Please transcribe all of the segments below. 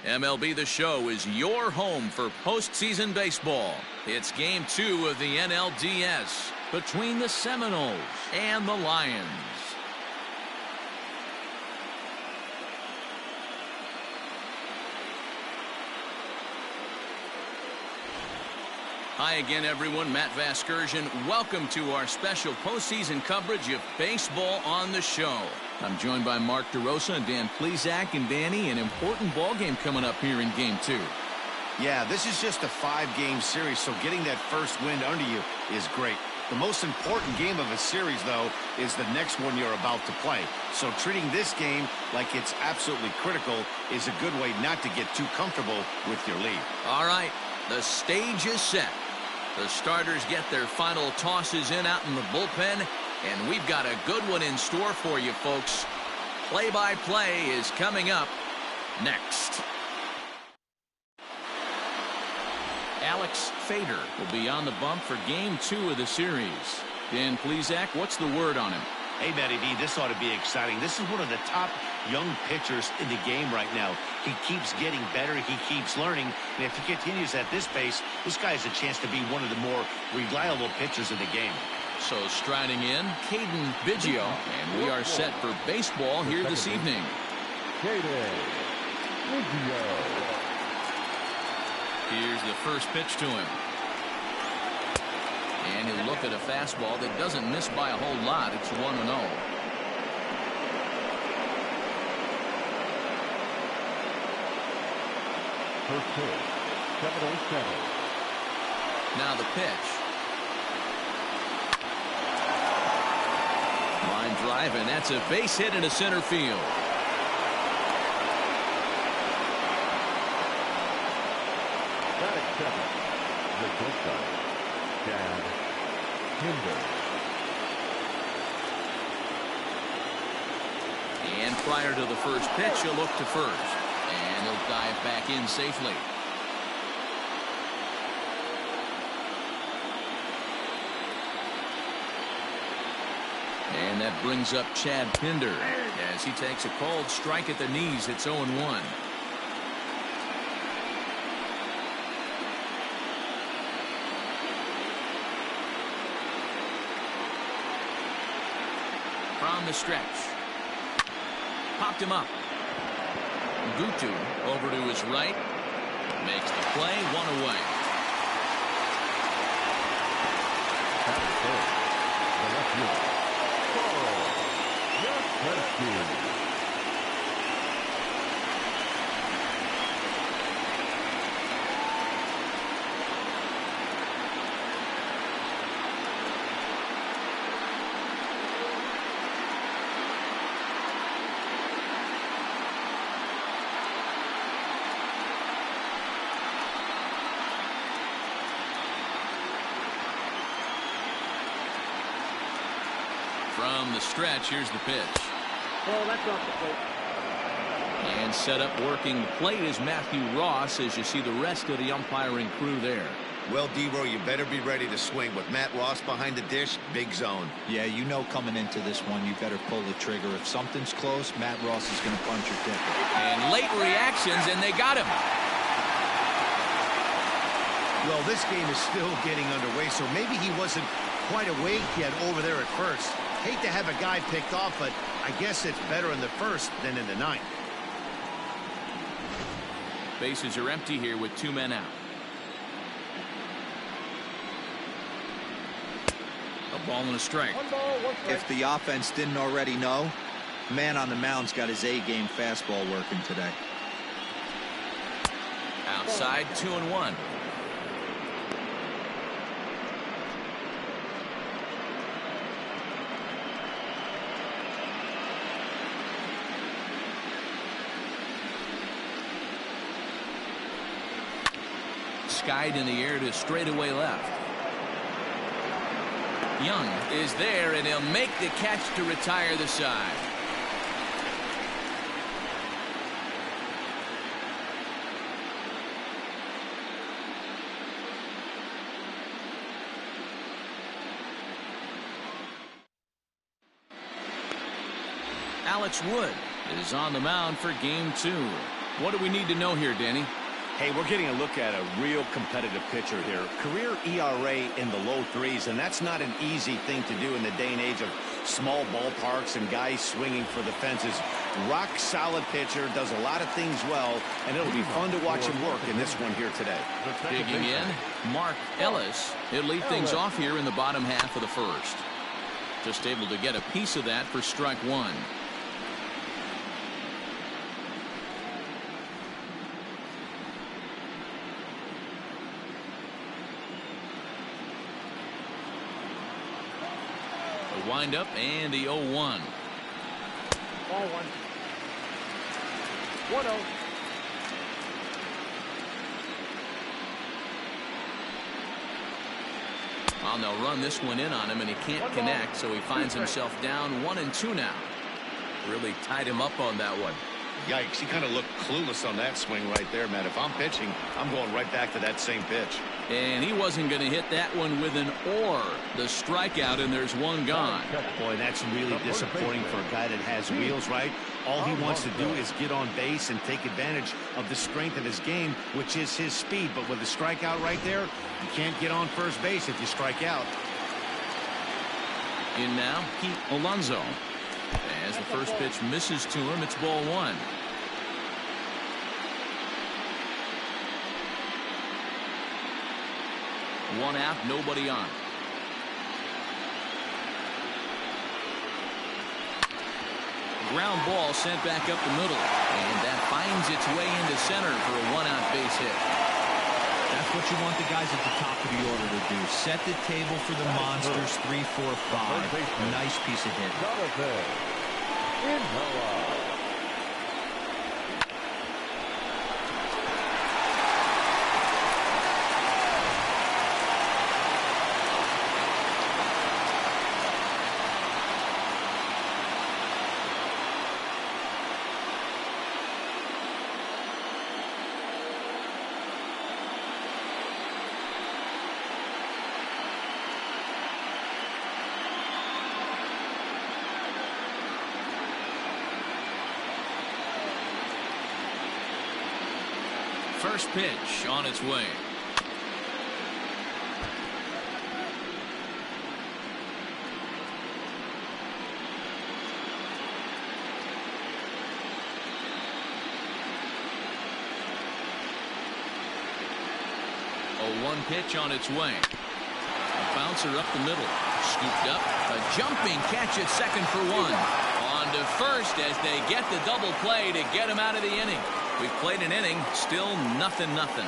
MLB The Show is your home for postseason baseball. It's Game 2 of the NLDS between the Seminoles and the Lions. Hi again, everyone. Matt Vasgersian. Welcome to our special postseason coverage of Baseball on the Show. I'm joined by Mark DeRosa and Dan Plesac. And Danny, an important ball game coming up here in Game 2. Yeah, this is just a 5-game series, so getting that first win under you is great. The most important game of a series, though, is the next one you're about to play. So treating this game like it's absolutely critical is a good way not to get too comfortable with your lead. All right, the stage is set. The starters get their final tosses in out in the bullpen, and we've got a good one in store for you, folks. Play-by-play is coming up next. Alex Fader will be on the bump for Game 2 of the series. Dan Plesac, what's the word on him? Hey, Matty D, this ought to be exciting. This is one of the top young pitchers in the game right now. He keeps getting better. He keeps learning. And if he continues at this pace, this guy has a chance to be one of the more reliable pitchers in the game. So striding in, Caden Biggio. And we are set for baseball here this evening. Here's the first pitch to him. And he'll look at a fastball that doesn't miss by a whole lot. It's 1-0. First pitch, 7-0-7. Now the pitch. Line drive, and that's a base hit into center field. Batting seventh, the shortstop, Chad Pinder. And prior to the first pitch, he'll look to first. And he'll dive back in safely. And that brings up Chad Pinder as he takes a cold strike at the knees. It's 0-1. From the stretch. Popped him up. Gutu over to his right. Makes the play, 1 away. Batting third, the left fielder, Yastrzemski. From the stretch, here's the pitch. Oh, that's off the plate. And set up working the plate is Matthew Ross as you see the rest of the umpiring crew there. Well, D-Row, you better be ready to swing. With Matt Ross behind the dish, big zone. Yeah, you know coming into this one, you better pull the trigger. If something's close, Matt Ross is going to punch your ticket. And late reactions, and they got him. Well, this game is still getting underway, so maybe he wasn't quite awake yet over there at first. Hate to have a guy picked off, but I guess it's better in the first than in the ninth. Bases are empty here with 2 men out. A ball and a strike. 1 ball, 1 strike. If the offense didn't already know, man on the mound's got his A-game fastball working today. Outside, 2-1. Skied in the air to straightaway left. Young is there, and he'll make the catch to retire the side. Alex Wood is on the mound for Game 2. What do we need to know here, Danny? Hey, we're getting a look at a real competitive pitcher here. Career ERA in the low threes, and that's not an easy thing to do in the day and age of small ballparks and guys swinging for the fences. Rock solid pitcher, does a lot of things well, and it'll be fun to watch him work in this one here today. Digging in, Mark Ellis. He'll lead things off here in the bottom half of the first. Just able to get a piece of that for strike one. The windup and the 0-1. Ball one. 1-0. Well, they'll run this one in on him, and he can't connect, so he finds himself down 1-2 now. Really tied him up on that one. Yikes, he kind of looked clueless on that swing right there, Matt. If I'm pitching, I'm going right back to that same pitch. And he wasn't going to hit that one with an or. The strikeout, and there's one gone. Boy, that's really disappointing for a guy that has wheels, right? All he wants to do is get on base and take advantage of the strength of his game, which is his speed. But with a strikeout right there, you can't get on first base if you strike out. In now, Pete Alonso. As the first pitch misses to him, it's ball one. One out, nobody on. Ground ball sent back up the middle, and that finds its way into center for a one-out base hit. That's what you want the guys at the top of the order to do. Set the table for the monsters. 3, 4, 5. Nice piece of hitting. Ncaa. First pitch on its way. A 1 pitch on its way. A bouncer up the middle. Scooped up. A jumping catch at second for one. On to first as they get the double play to get him out of the inning. We've played an inning, still 0-0.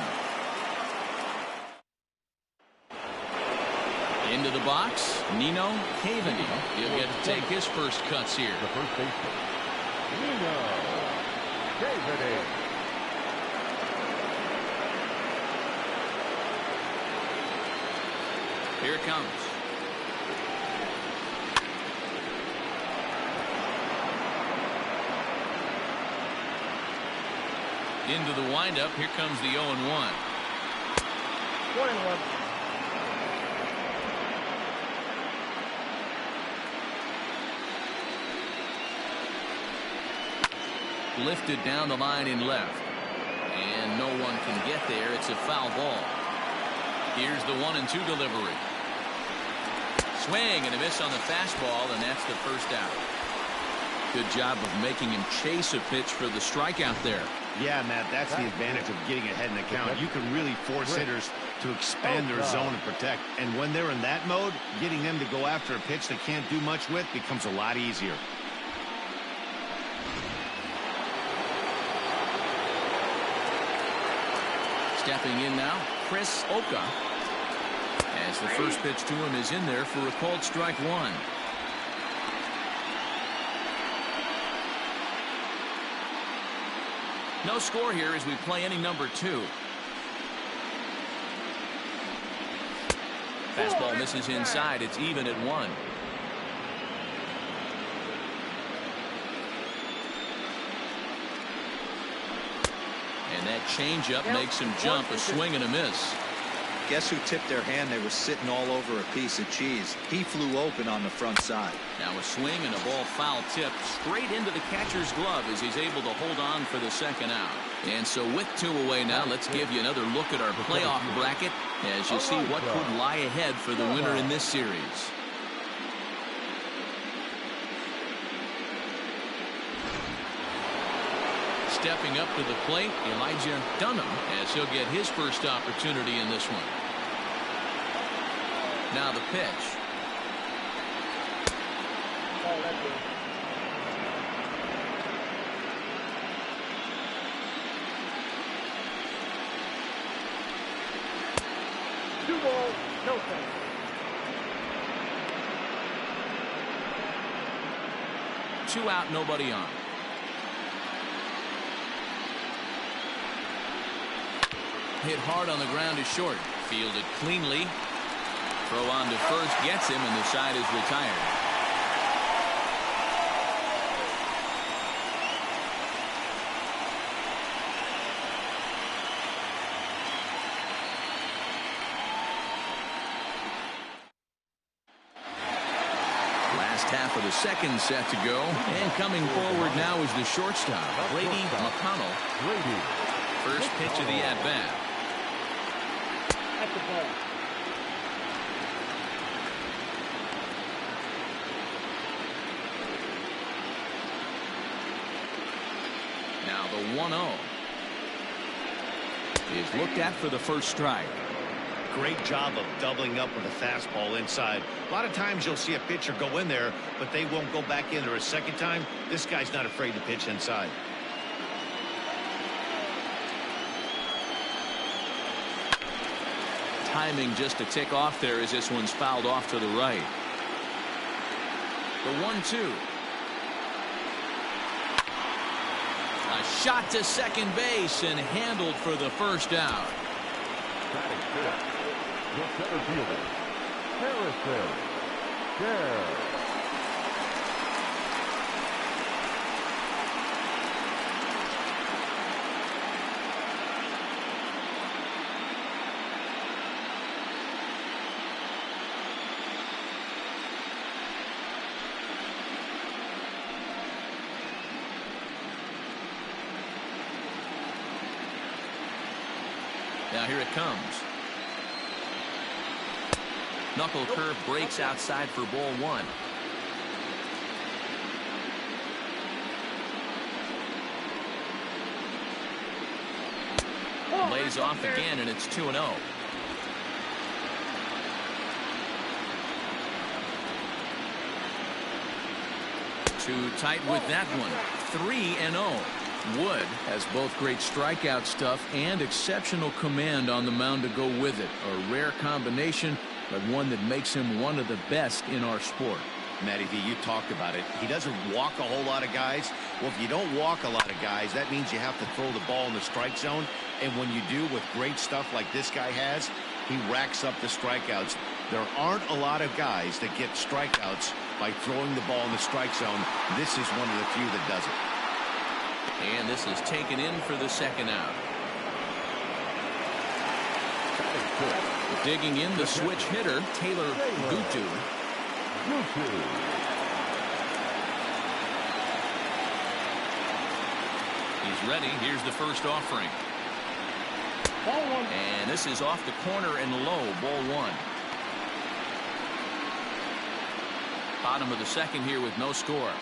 Into the box, Nino Cavaney. He'll get to take his first cuts here. The first baseman, Nino Cavaney. Here it comes. Into the windup. Here comes the 0-1. 1-1. Lifted down the line in left. And no one can get there. It's a foul ball. Here's the 1-2 delivery. Swing and a miss on the fastball, and that's the first out. Good job of making him chase a pitch for the strikeout there. Yeah, Matt, that's the advantage of getting ahead in the count. You can really force hitters to expand their zone and protect. And when they're in that mode, getting them to go after a pitch they can't do much with becomes a lot easier. Stepping in now, Chris Oka. As the first pitch to him is in there for a called strike one. No score here as we play inning number 2. Fastball misses inside. It's even at 1. And that changeup makes him jump. A swing and a miss. Guess who tipped their hand? They were sitting all over a piece of cheese. He flew open on the front side. Now a swing and a ball foul tip straight into the catcher's glove as he's able to hold on for the second out. And so with 2 away now, let's give you another look at our playoff bracket as you see what could lie ahead for the winner in this series. Stepping up to the plate, Elijah Dunham, as he'll get his first opportunity in this one. Now the pitch. Oh, that's good. 2 balls, no strikes. Two out, nobody on. Hit hard on the ground is short. Fielded cleanly. Throw on to first gets him, and the side is retired. Last half of the second set to go, and coming forward now is the shortstop, Brady McConnell. First pitch of the at-bat. That's the ball. Now the 1-0 is looked at for the first strike. Great job of doubling up with a fastball inside. A lot of times you'll see a pitcher go in there, but they won't go back in there a second time. This guy's not afraid to pitch inside. Timing just a tick off there as this one's fouled off to the right. The 1-2. A shot to second base and handled for the first out. Batting fifth, the center fielder, Harrison. There. Now here it comes. Knuckle curve breaks outside for ball 1. Lays off again, and it's 2-0. Too tight with that one. 3-0. Wood has both great strikeout stuff and exceptional command on the mound to go with it. A rare combination, but one that makes him one of the best in our sport. Matty V, you talked about it. He doesn't walk a whole lot of guys. Well, if you don't walk a lot of guys, that means you have to throw the ball in the strike zone. And when you do with great stuff like this guy has, he racks up the strikeouts. There aren't a lot of guys that get strikeouts by throwing the ball in the strike zone. This is one of the few that does it. And this is taken in for the second out. Digging in the switch hitter, Taylor Gutu. He's ready. Here's the first offering. Ball 1. And this is off the corner and low. Ball 1. Bottom of the second here with no score.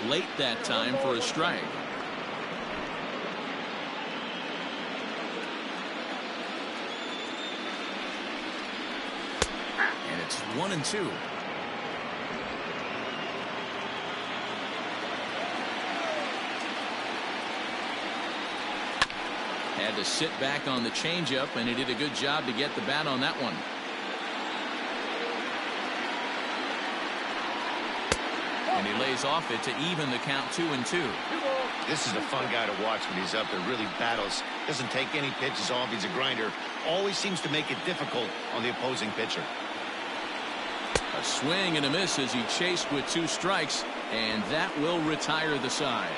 Late that time for a strike. And it's 1-2. Had to sit back on the changeup, and he did a good job to get the bat on that one. And he lays off it to even the count 2-2. This is a fun guy to watch when he's up there. Really battles. Doesn't take any pitches off. He's a grinder. Always seems to make it difficult on the opposing pitcher. A swing and a miss as he chased with 2 strikes, and that will retire the side.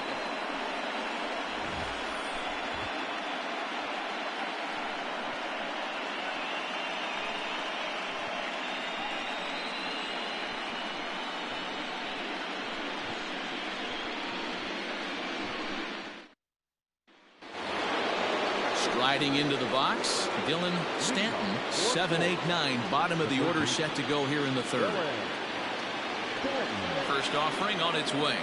Sliding into the box, Dylan Stanton, 7-8-9, bottom of the order set to go here in the third. First offering on its way.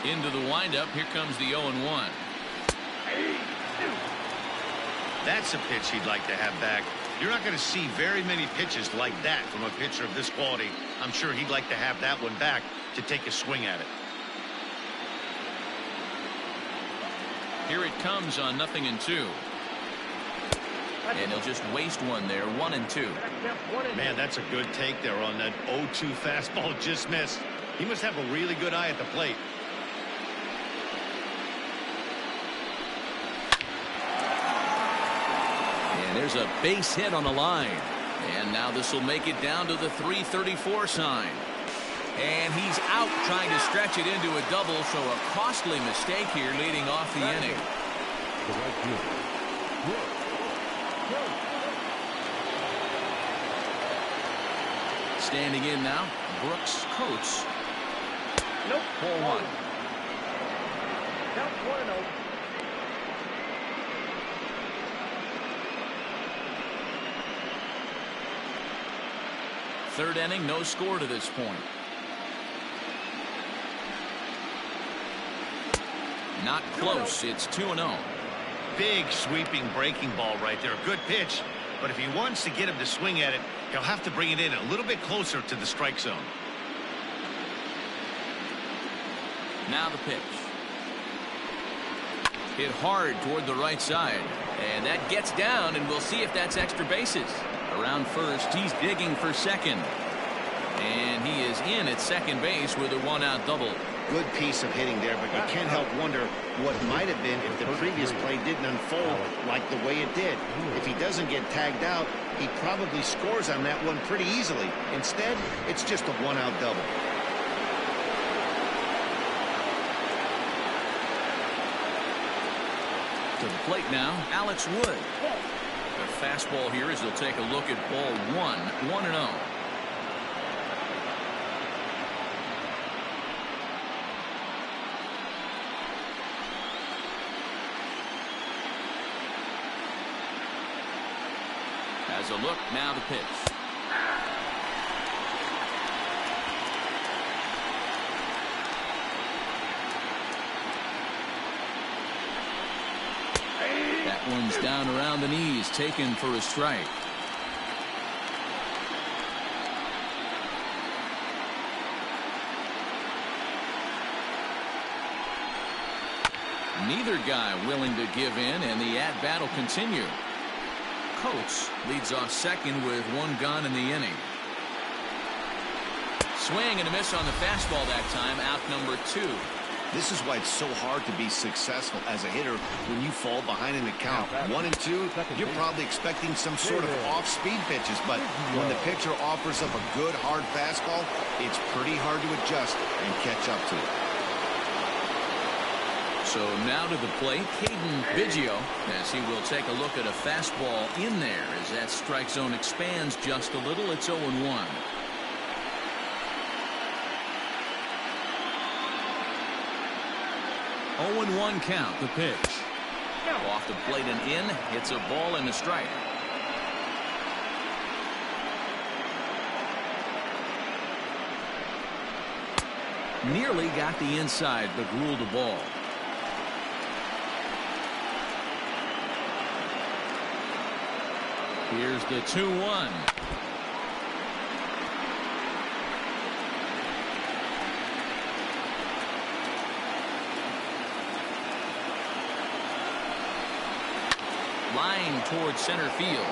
0-1. Into the windup. Here comes the 0-1. That's a pitch he'd like to have back. You're not going to see very many pitches like that from a pitcher of this quality. I'm sure he'd like to have that one back to take a swing at it. Here it comes on 0-2. And he'll just waste one there, 1-2. Man, that's a good take there on that 0-2 fastball. Just missed. He must have a really good eye at the plate. And there's a base hit on the line. And now this will make it down to the 334 sign. And he's out trying to stretch it into a double, so a costly mistake here leading off the inning. Standing in now, Brooks Coates. Nope. 4-1. Count 1-0. Third inning, no score to this point. Not close. It's 2-0. Big sweeping breaking ball right there. Good pitch. But if he wants to get him to swing at it, he'll have to bring it in a little bit closer to the strike zone. Now the pitch. Hit hard toward the right side. And that gets down, and we'll see if that's extra bases. Around first, he's digging for second. And he is in at second base with a one-out double. Good piece of hitting there, but you can't help wonder what might have been if the previous play didn't unfold like the way it did. If he doesn't get tagged out, he probably scores on that one pretty easily. Instead, it's just a one-out double. To the plate now, Alex Wood. The fastball here as he'll take a look at ball 1-0. As a look, now the pitch. That one's down around the knees, taken for a strike. Neither guy willing to give in, and the at-bat will continue. Coates leads off second with one gone in the inning. Swing and a miss on the fastball that time, out number 2. This is why it's so hard to be successful as a hitter when you fall behind in the count. 1 and 2, you're probably expecting some sort of off-speed pitches, but when the pitcher offers up a good hard fastball, it's pretty hard to adjust and catch up to it. So now to the plate, Caden Biggio, as he will take a look at a fastball in there as that strike zone expands just a little. It's 0-1. Oh, 0-1 count, the pitch. Off the plate and in, hits a ball and a strike. Nearly got the inside, but ruled a ball. Here's the 2-1. Line towards center field.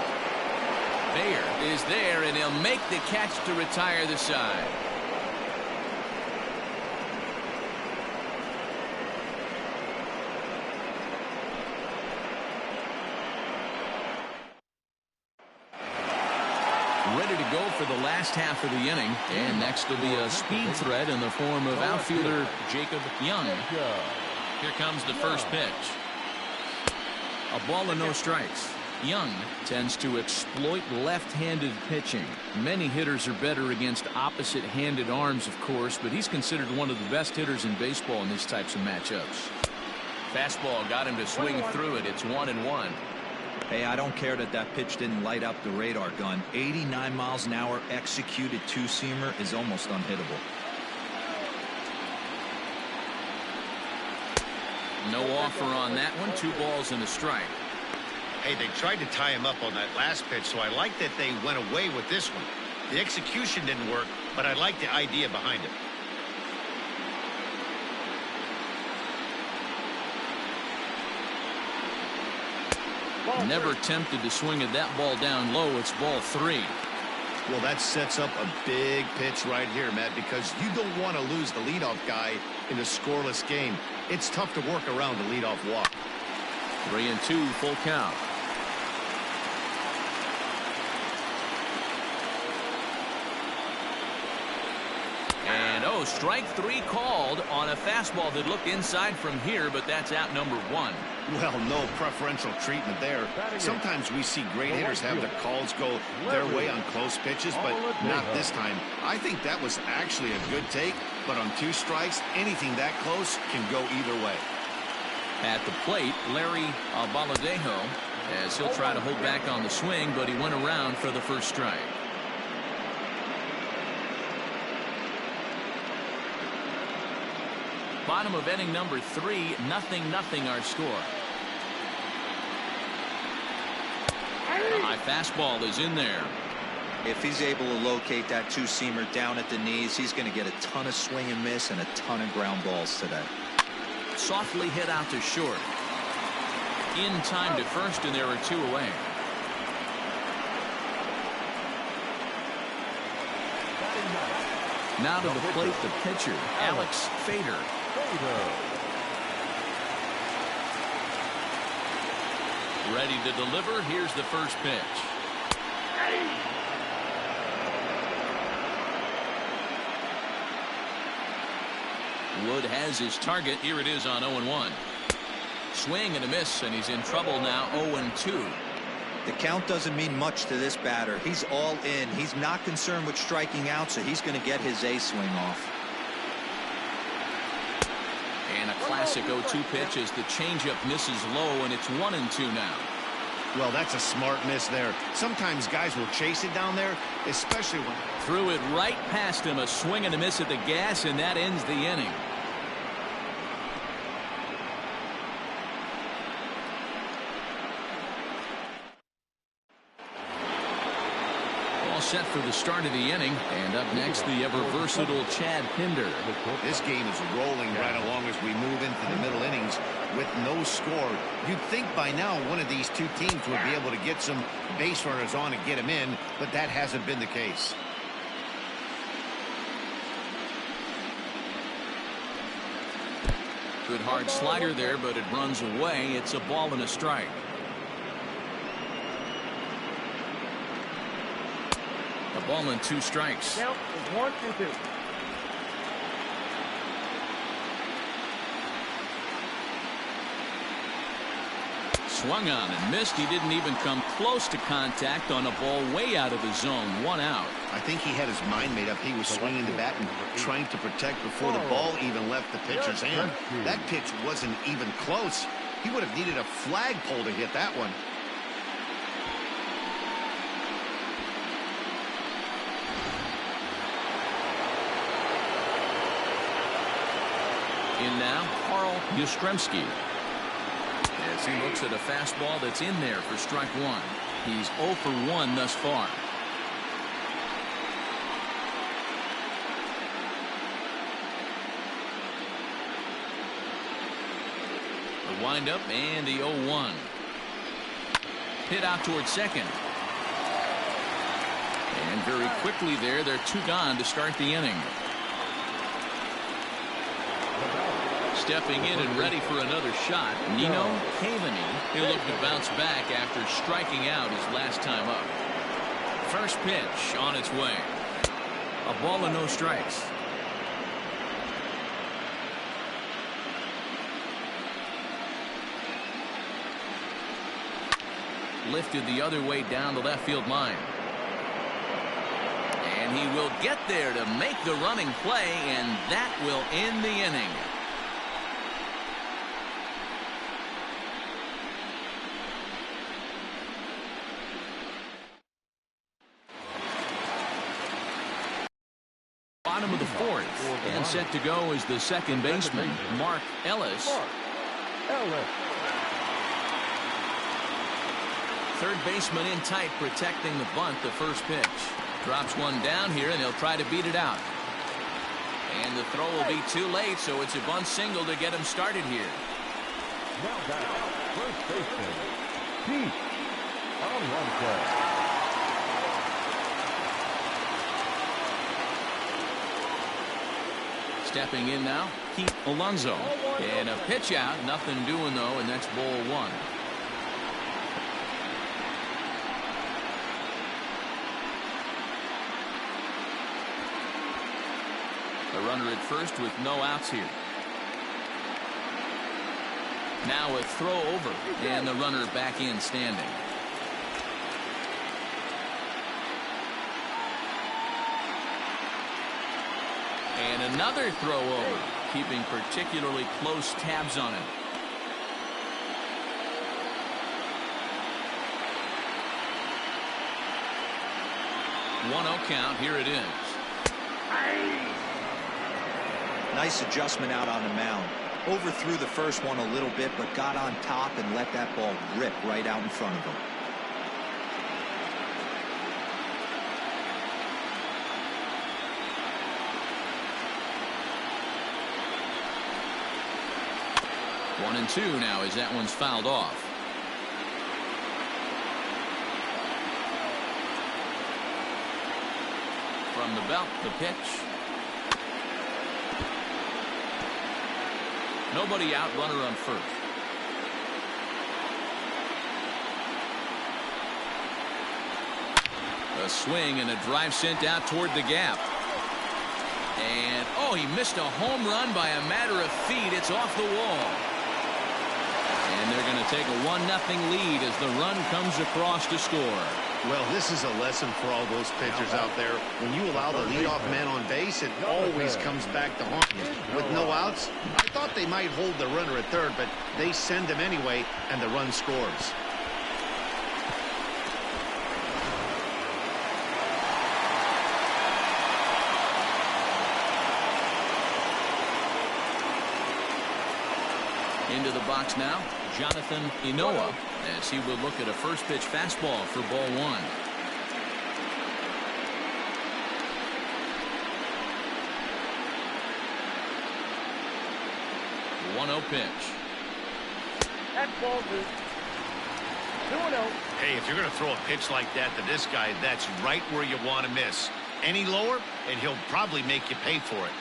Bayer is there, and he'll make the catch to retire the side. Ready to go for the last half of the inning. And next will be a speed threat in the form of outfielder Jacob Young. Here comes the first pitch. A ball and no strikes. Young tends to exploit left-handed pitching. Many hitters are better against opposite-handed arms, of course, but he's considered one of the best hitters in baseball in these types of matchups. Fastball got him to swing through it. It's 1-1. Hey, I don't care that pitch didn't light up the radar gun. 89 miles an hour executed two-seamer is almost unhittable. No offer on that one. 2 balls and a strike. Hey, they tried to tie him up on that last pitch, so I like that they went away with this one. The execution didn't work, but I like the idea behind it. Never tempted to swing at that ball down low. It's ball 3. Well, that sets up a big pitch right here, Matt, because you don't want to lose the leadoff guy in a scoreless game. It's tough to work around the leadoff walk. 3-2, full count. And strike 3 called on a fastball that looked inside from here, but that's out number 1. Well, no preferential treatment there. Sometimes we see great hitters have their calls go their way on close pitches, but not this time. I think that was actually a good take, but on 2 strikes, anything that close can go either way. At the plate, Larry Baladejo, as he'll try to hold back on the swing, but he went around for the first strike. Bottom of inning number 3, 0-0 our score. The high fastball is in there. If he's able to locate that two-seamer down at the knees, he's going to get a ton of swing and miss and a ton of ground balls today. Softly hit out to short. In time to first, and there are 2 away. Now to the plate, the pitcher, Alex Fader. Ready to deliver. Here's the first pitch. Wood has his target. Here it is on 0-1. Swing and a miss, and he's in trouble now. 0-2. The count doesn't mean much to this batter. He's all in. He's not concerned with striking out, so he's going to get his A swing off. And a classic 0-2 pitch as the changeup misses low, and it's 1-2 now. Well, that's a smart miss there. Sometimes guys will chase it down there, especially when... Threw it right past him. A swing and a miss at the gas, and that ends the inning. Set for the start of the inning, and up next the ever versatile Chad Pinder. This game is rolling right along as we move into the middle innings with no score. You'd think by now one of these 2 teams would be able to get some base runners on and get them in, but that hasn't been the case. Good hard slider there, but it runs away. It's a ball and a strike. A ball and 2 strikes. Count is 1-2. Swung on and missed. He didn't even come close to contact on a ball way out of the zone. 1 out. I think he had his mind made up. He was swinging the bat and trying to protect before the ball even left the pitcher's hand. That pitch wasn't even close. He would have needed a flagpole to hit that one. In now, Carl Yastrzemski. As he looks at a fastball that's in there for strike 1. He's 0 for 1 thus far. The windup and the 0-1. Hit out towards second. And very quickly there, they're 2 gone to start the inning. Stepping in and ready for another shot, Ncaa. He'll look to bounce back after striking out his last time up. First pitch on its way. A ball and no strikes. lifted the other way down the left field line. And he will get there to make the running play, and that will end the inning. Bottom of the fourth, and set to go is the second baseman, Mark Ellis. Third baseman in tight, protecting the bunt. The first pitch drops one down here, and he'll try to beat it out. And the throw will be too late, so it's a bunt single to get him started here. Now back, first baseman, Pete Alonso. Stepping in now, Pete Alonso. And a pitch out, nothing doing though, and that's ball one. A runner at first with no outs here. Now a throw over, and the runner back in standing. And another throw over, keeping particularly close tabs on him. One 0 count. Here it is. Nice adjustment out on the mound. Overthrew the first one a little bit, but got on top and let that ball rip right out in front of him. One and two now as that one's fouled off. From the belt, the pitch. Nobody out, runner on first. A swing and a drive sent out toward the gap. And, oh, he missed a home run by a matter of feet. It's off the wall. And they're going to take a 1-0 lead as the run comes across to score. Well, this is a lesson for all those pitchers out there. When you allow the leadoff man on base, it always comes back to haunt you. With no outs, I thought they might hold the runner at third, but they send him anyway, and the run scores. Into the box now, Jonathan Ncaa, as he will look at a first pitch fastball for ball one. The 1-0 pitch. That's ball two. 2-0. Hey, if you're going to throw a pitch like that to this guy, that's right where you want to miss. Any lower, and he'll probably make you pay for it.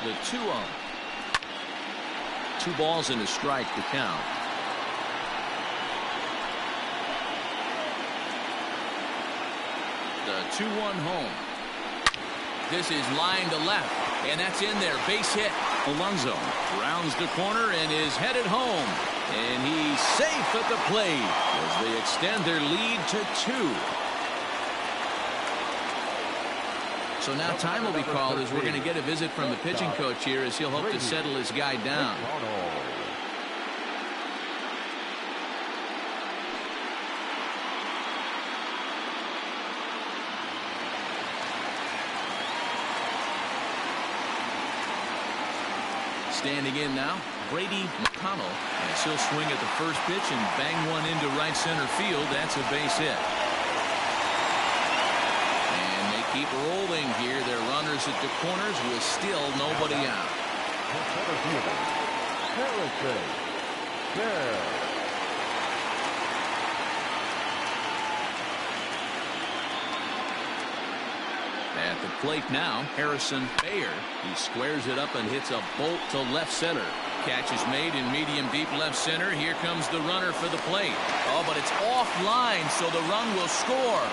The 2-0. 2 balls and a strike to count. The 2-1 home. This is line to left, and that's in there. Base hit. Alonso rounds the corner and is headed home. And he's safe at the plate as they extend their lead to 2. So now time will be called as we're going to get a visit from the pitching coach here as he'll hope to settle his guy down. Standing in now, Brady McConnell, as he'll swing at the first pitch and bang one into right center field. That's a base hit. Keep rolling here. Their runners at the corners with still nobody out. At the plate now, Harrison Bayer. He squares it up and hits a bolt to left center. Catch is made in medium deep left center. Here comes the runner for the plate. Oh, but it's offline, so the run will score.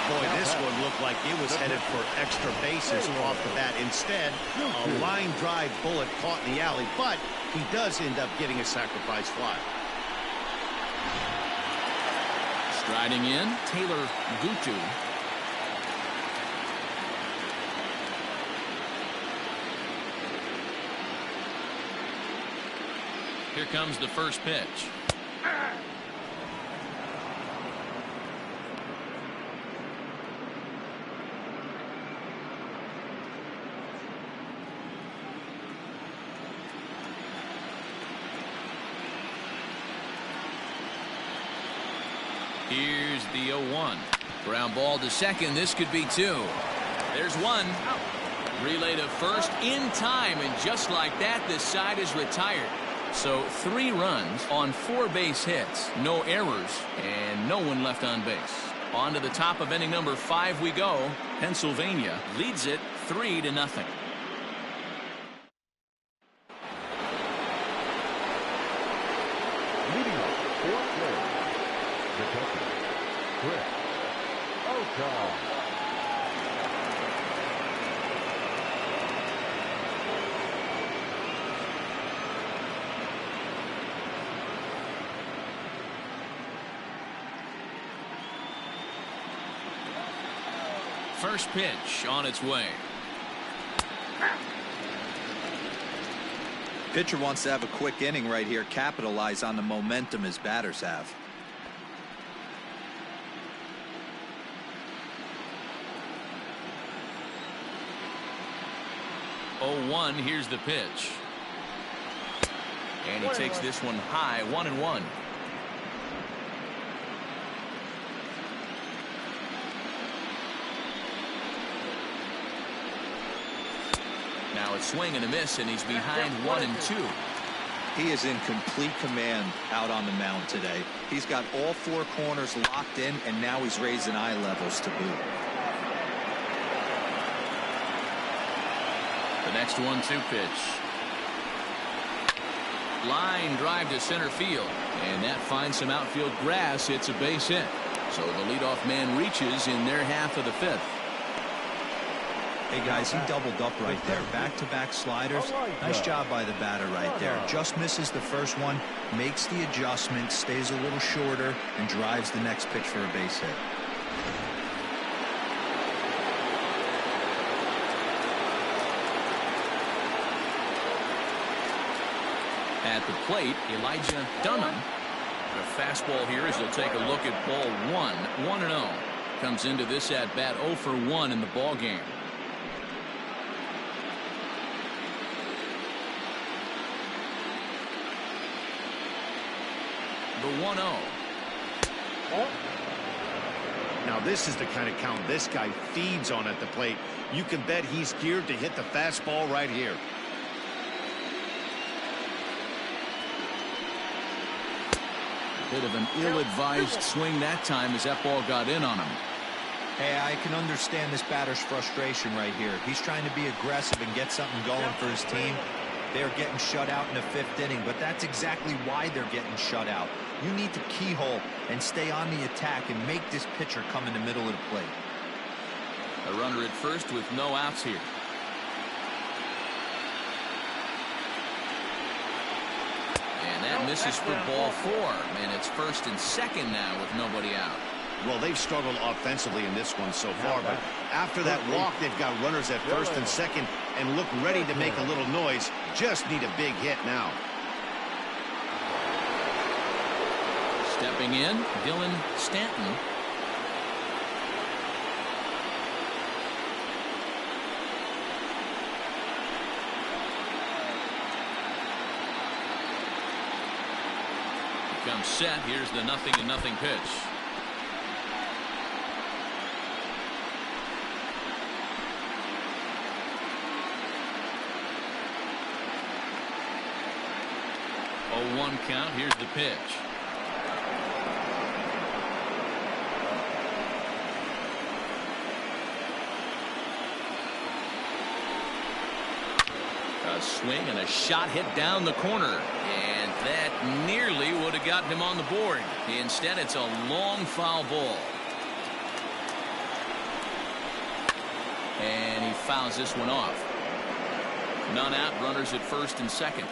Boy, this one looked like it was headed for extra bases off the bat. Instead, a line drive bullet caught in the alley, but he does end up getting a sacrifice fly. Striding in, Taylor Gutu. Here comes the first pitch. Here's the 0-1. Ground ball to second. This could be two. There's one. Relay to first in time, and just like that, this side is retired. So 3 runs on 4 base hits, no errors, and no one left on base. On to the top of inning number 5 we go. Pennsylvania leads it 3-0. Leading up, 4th base, Kentucky, Chris Ncaa. First pitch on its way. Pitcher wants to have a quick inning right here, capitalize on the momentum his batters have. Oh, 1, here's the pitch. And he takes this one high, 1-1. Now it's swing and a miss, and he's behind 1-2. He is in complete command out on the mound today. He's got all 4 corners locked in, and now he's raising eye levels to boot. The next 1-2 pitch. Line drive to center field, and that finds some outfield grass. It's a base hit. So the leadoff man reaches in their half of the 5th. Hey guys, he doubled up right there. Back-to-back sliders. Nice job by the batter right there. Just misses the first one, makes the adjustment, stays a little shorter, and drives the next pitch for a base hit. At the plate, Elijah Dunham. The fastball here as he'll take a look at ball 1. 1-0. Comes into this at bat 0 for 1 in the ball game. The 1-0. Now this is the kind of count this guy feeds on at the plate. You can bet he's geared to hit the fastball right here. Bit of an ill-advised swing that time as that ball got in on him. Hey, I can understand this batter's frustration right here. He's trying to be aggressive and get something going for his team. They're getting shut out in the 5th inning, but that's exactly why they're getting shut out. You need to keyhole and stay on the attack and make this pitcher come in the middle of the plate. A runner at first with no outs here. And that misses for ball 4, and it's 1st and 2nd now with nobody out. Well, they've struggled offensively in this one so far, but after that walk, they've got runners at 1st and 2nd and look ready to make a little noise. Just need a big hit now. Stepping in, Dylan Stanton. Comes set. Here's the 0-0 pitch. Oh, 1 count. Here's the pitch. A swing and a shot hit down the corner. And that nearly would have gotten him on the board. Instead, it's a long foul ball. fouls this one off. None out, runners at first and second.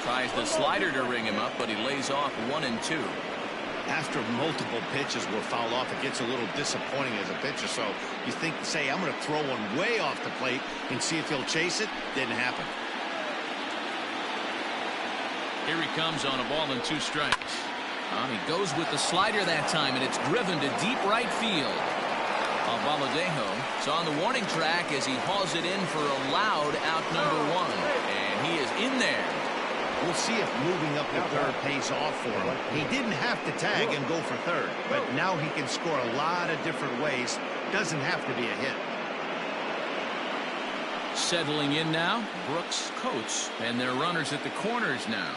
Tries the slider to ring him up, but he lays off 1 and 2. After multiple pitches were fouled off, it gets a little disappointing as a pitcher. So you think, say, I'm going to throw one way off the plate and see if he'll chase it. Didn't happen. Here he comes on a ball and 2 strikes. He goes with the slider that time, and it's driven to deep right field. Vallejo is on the warning track as he hauls it in for a loud out number 1. And he is in there. We'll see if moving up to third pays off for him. He didn't have to tag and go for third, but now he can score a lot of different ways. Doesn't have to be a hit. Settling in now, Brooks, Coates, and their runners at the corners now.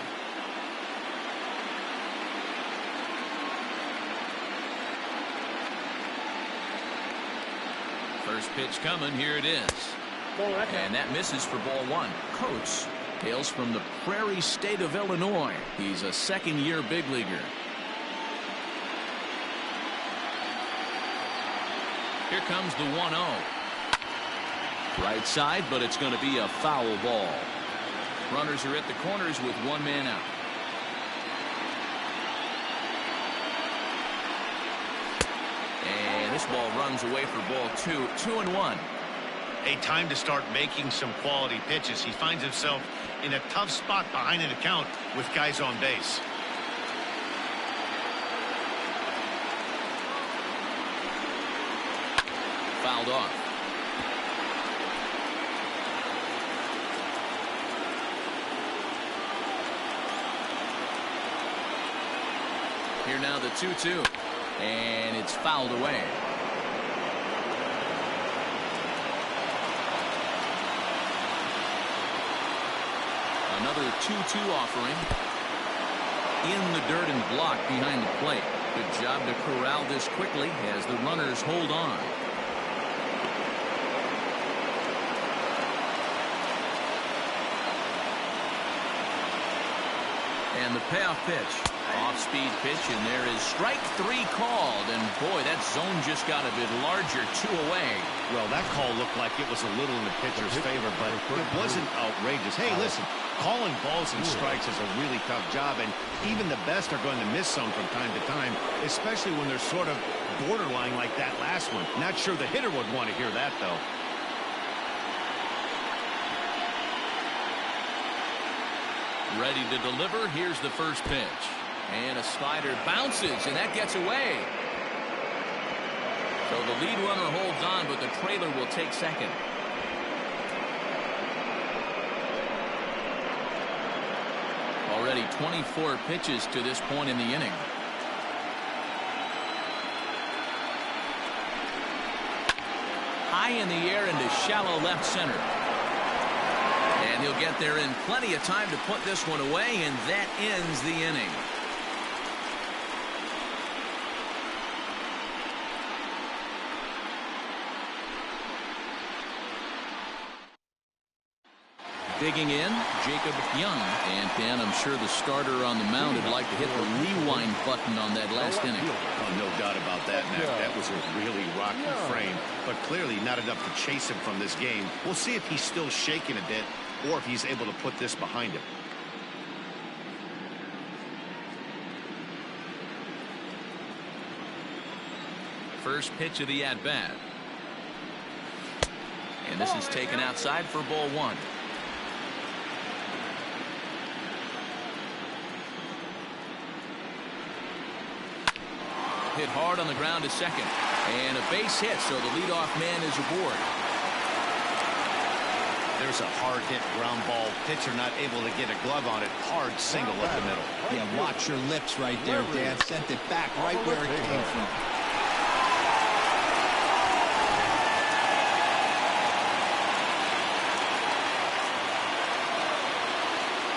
First pitch coming, here it is. And that misses for ball 1. Coates hails from the Prairie State of Illinois. He's a second-year big leaguer. Here comes the 1-0. Right side, but it's going to be a foul ball. Runners are at the corners with 1 man out. And this ball runs away for ball 2. 2-1. A time to start making some quality pitches. He finds himself in a tough spot behind an account with guys on base. Fouled off. Here now the 2-2. And it's fouled away. Another 2-2 offering. In the dirt and block behind the plate. Good job to corral this quickly as the runners hold on. And the payoff pitch. Off-speed pitch, and there is strike 3 called. And boy, that zone just got a bit larger. 2 away. Well, that call looked like it was a little in the pitcher's favor, but it wasn't outrageous. Hey, listen, calling balls and strikes is a really tough job, and even the best are going to miss some from time to time, especially when they're sort of borderline like that last one. Not sure the hitter would want to hear that, though. Ready to deliver. Here's the first pitch. And a slider bounces, and that gets away. So the lead runner holds on, but the trailer will take second. Already 24 pitches to this point in the inning. High in the air into shallow left center. And he'll get there in plenty of time to put this one away, and that ends the inning. Digging in, Jacob Young. And Dan, I'm sure the starter on the mound would like to hit the rewind button on that last inning. Oh, no doubt about that. That was a really rocky frame, but clearly not enough to chase him from this game. We'll see if he's still shaking a bit or if he's able to put this behind him. First pitch of the at-bat. And this is taken outside for ball 1. Hit hard on the ground to second. And a base hit, so the leadoff man is aboard. There's a hard hit ground ball. Pitcher not able to get a glove on it. Hard single up the middle. Yeah, watch your lips right there, Dan. Sent it back right where it came from.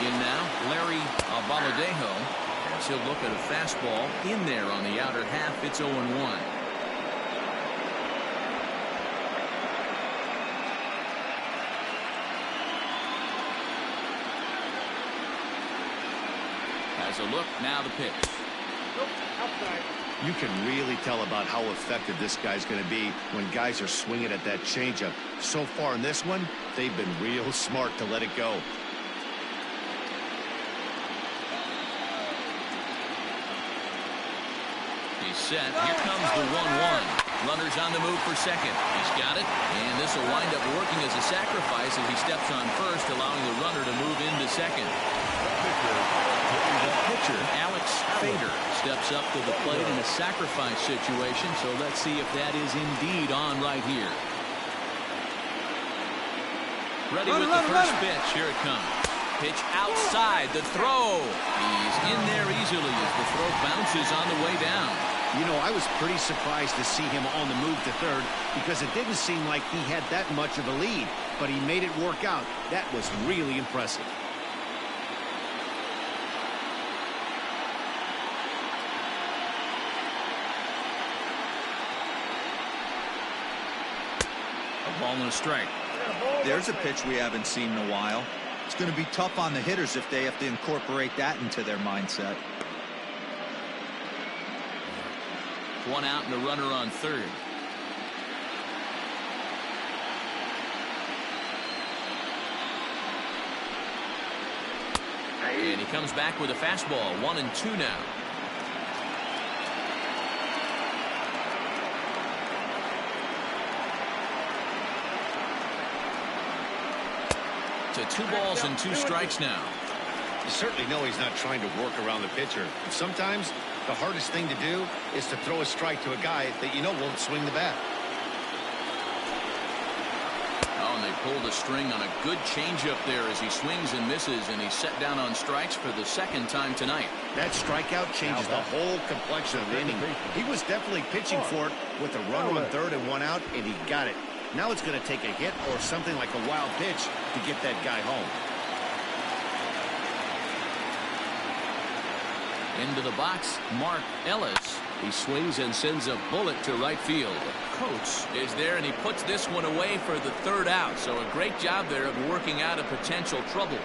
In now, Larry Vallejo. As he'll look at a fastball in there on the outer half. It's 0-1. As a look, now the pitch. Nope, outside. You can really tell about how effective this guy's going to be when guys are swinging at that changeup. So far in this one, they've been real smart to let it go. He's set. Here comes the 1-1. Runner's on the move for second. He's got it, and this will wind up working as a sacrifice as he steps on first, allowing the runner to move into second. The pitcher, Alex Fader, steps up to the plate in a sacrifice situation, so let's see if that is indeed on right here. Ready with the first pitch. Here it comes. Pitch outside. The throw. He's in there easily as the throw bounces on the way down. You know, I was pretty surprised to see him on the move to third because it didn't seem like he had that much of a lead, but he made it work out. That was really impressive. A ball and a strike. There's a pitch we haven't seen in a while. It's going to be tough on the hitters if they have to incorporate that into their mindset. One out and a runner on third. And he comes back with a fastball. 1-2 now. To 2 balls and 2 strikes now. You certainly know he's not trying to work around the pitcher. And sometimes the hardest thing to do is to throw a strike to a guy that you know won't swing the bat. Oh, and they pulled a string on a good changeup there as he swings and misses, and he's set down on strikes for the second time tonight. That strikeout changes the whole complexion of the inning. He was definitely pitching for it with a runner on third and 1 out, and he got it. Now it's going to take a hit or something like a wild pitch to get that guy home. Into the box, Mark Ellis. He swings and sends a bullet to right field. Coates is there, and he puts this one away for the 3rd out. So a great job there of working out a potential trouble.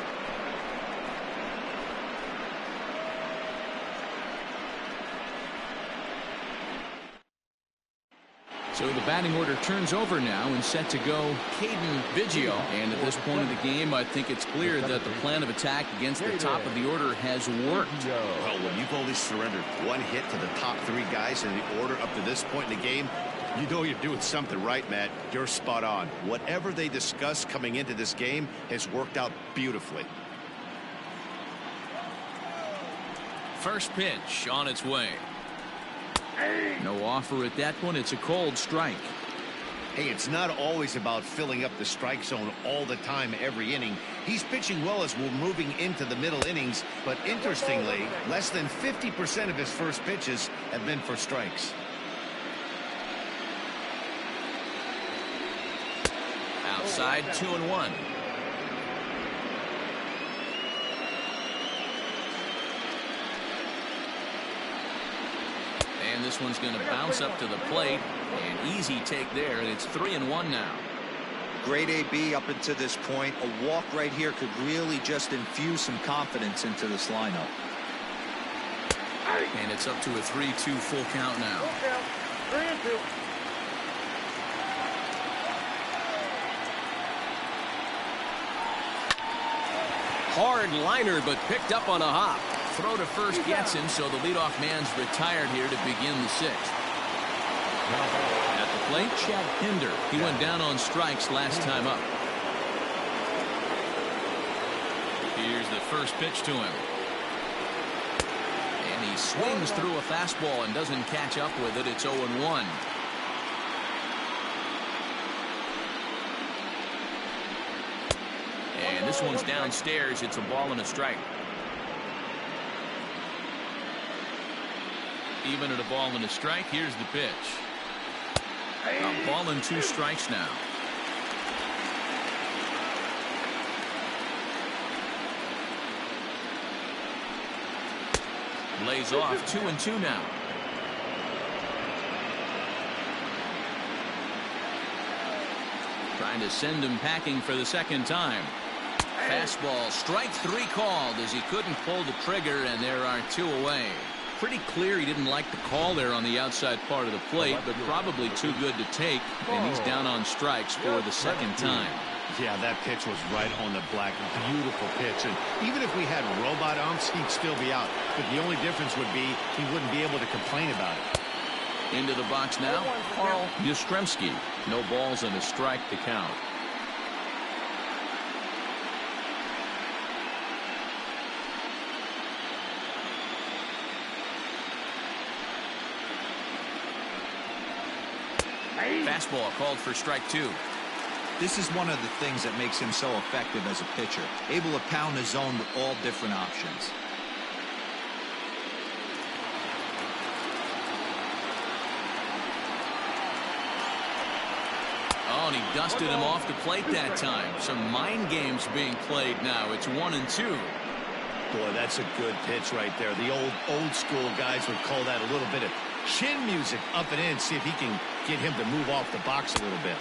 So the batting order turns over now and set to go Caden Biggio. And at this point of the game, I think it's clear that the plan of attack against the top of the order has worked. Well, when you've only surrendered 1 hit to the top 3 guys in the order up to this point in the game, you know you're doing something right, Matt. You're spot on. Whatever they discussed coming into this game has worked out beautifully. First pitch on its way. No offer at that one. It's a cold strike. Hey, it's not always about filling up the strike zone all the time every inning. He's pitching well as we're moving into the middle innings, but interestingly, less than 50% of his first pitches have been for strikes. Outside, 2-1. And this one's going to bounce up to the plate. An easy take there, and it's 3-1 now. Great AB up until this point. A walk right here could really just infuse some confidence into this lineup. And it's up to a 3-2 full count now. 3-2. Hard liner, but picked up on a hop. Throw to first gets him, so the leadoff man's retired here to begin the 6th. At the plate, Chad Pinder. He went down on strikes last time up. Here's the first pitch to him. And he swings through a fastball and doesn't catch up with it. It's 0-1. And this one's downstairs. It's a ball and a strike. Even at a ball and a strike, here's the pitch. A ball and 2 strikes now. Lays off 2-2 now. Trying to send him packing for the 2nd time. Fastball, strike 3 called as he couldn't pull the trigger, and there are 2 away. Pretty clear he didn't like the call there on the outside part of the plate, but probably too good to take, and he's down on strikes for the second time. Yeah, that pitch was right on the black. Beautiful pitch. And even if we had robot umps, he'd still be out. But the only difference would be he wouldn't be able to complain about it. Into the box now, Carl Yastrzemski. No balls and a strike to count. Fastball called for strike 2. This is one of the things that makes him so effective as a pitcher, able to pound the zone with all different options. Oh, and he dusted him off the plate that time. Some mind games being played now. It's 1-2. Boy, that's a good pitch right there. The old school guys would call that a little bit of chin music up and in. See if he can get him to move off the box a little bit.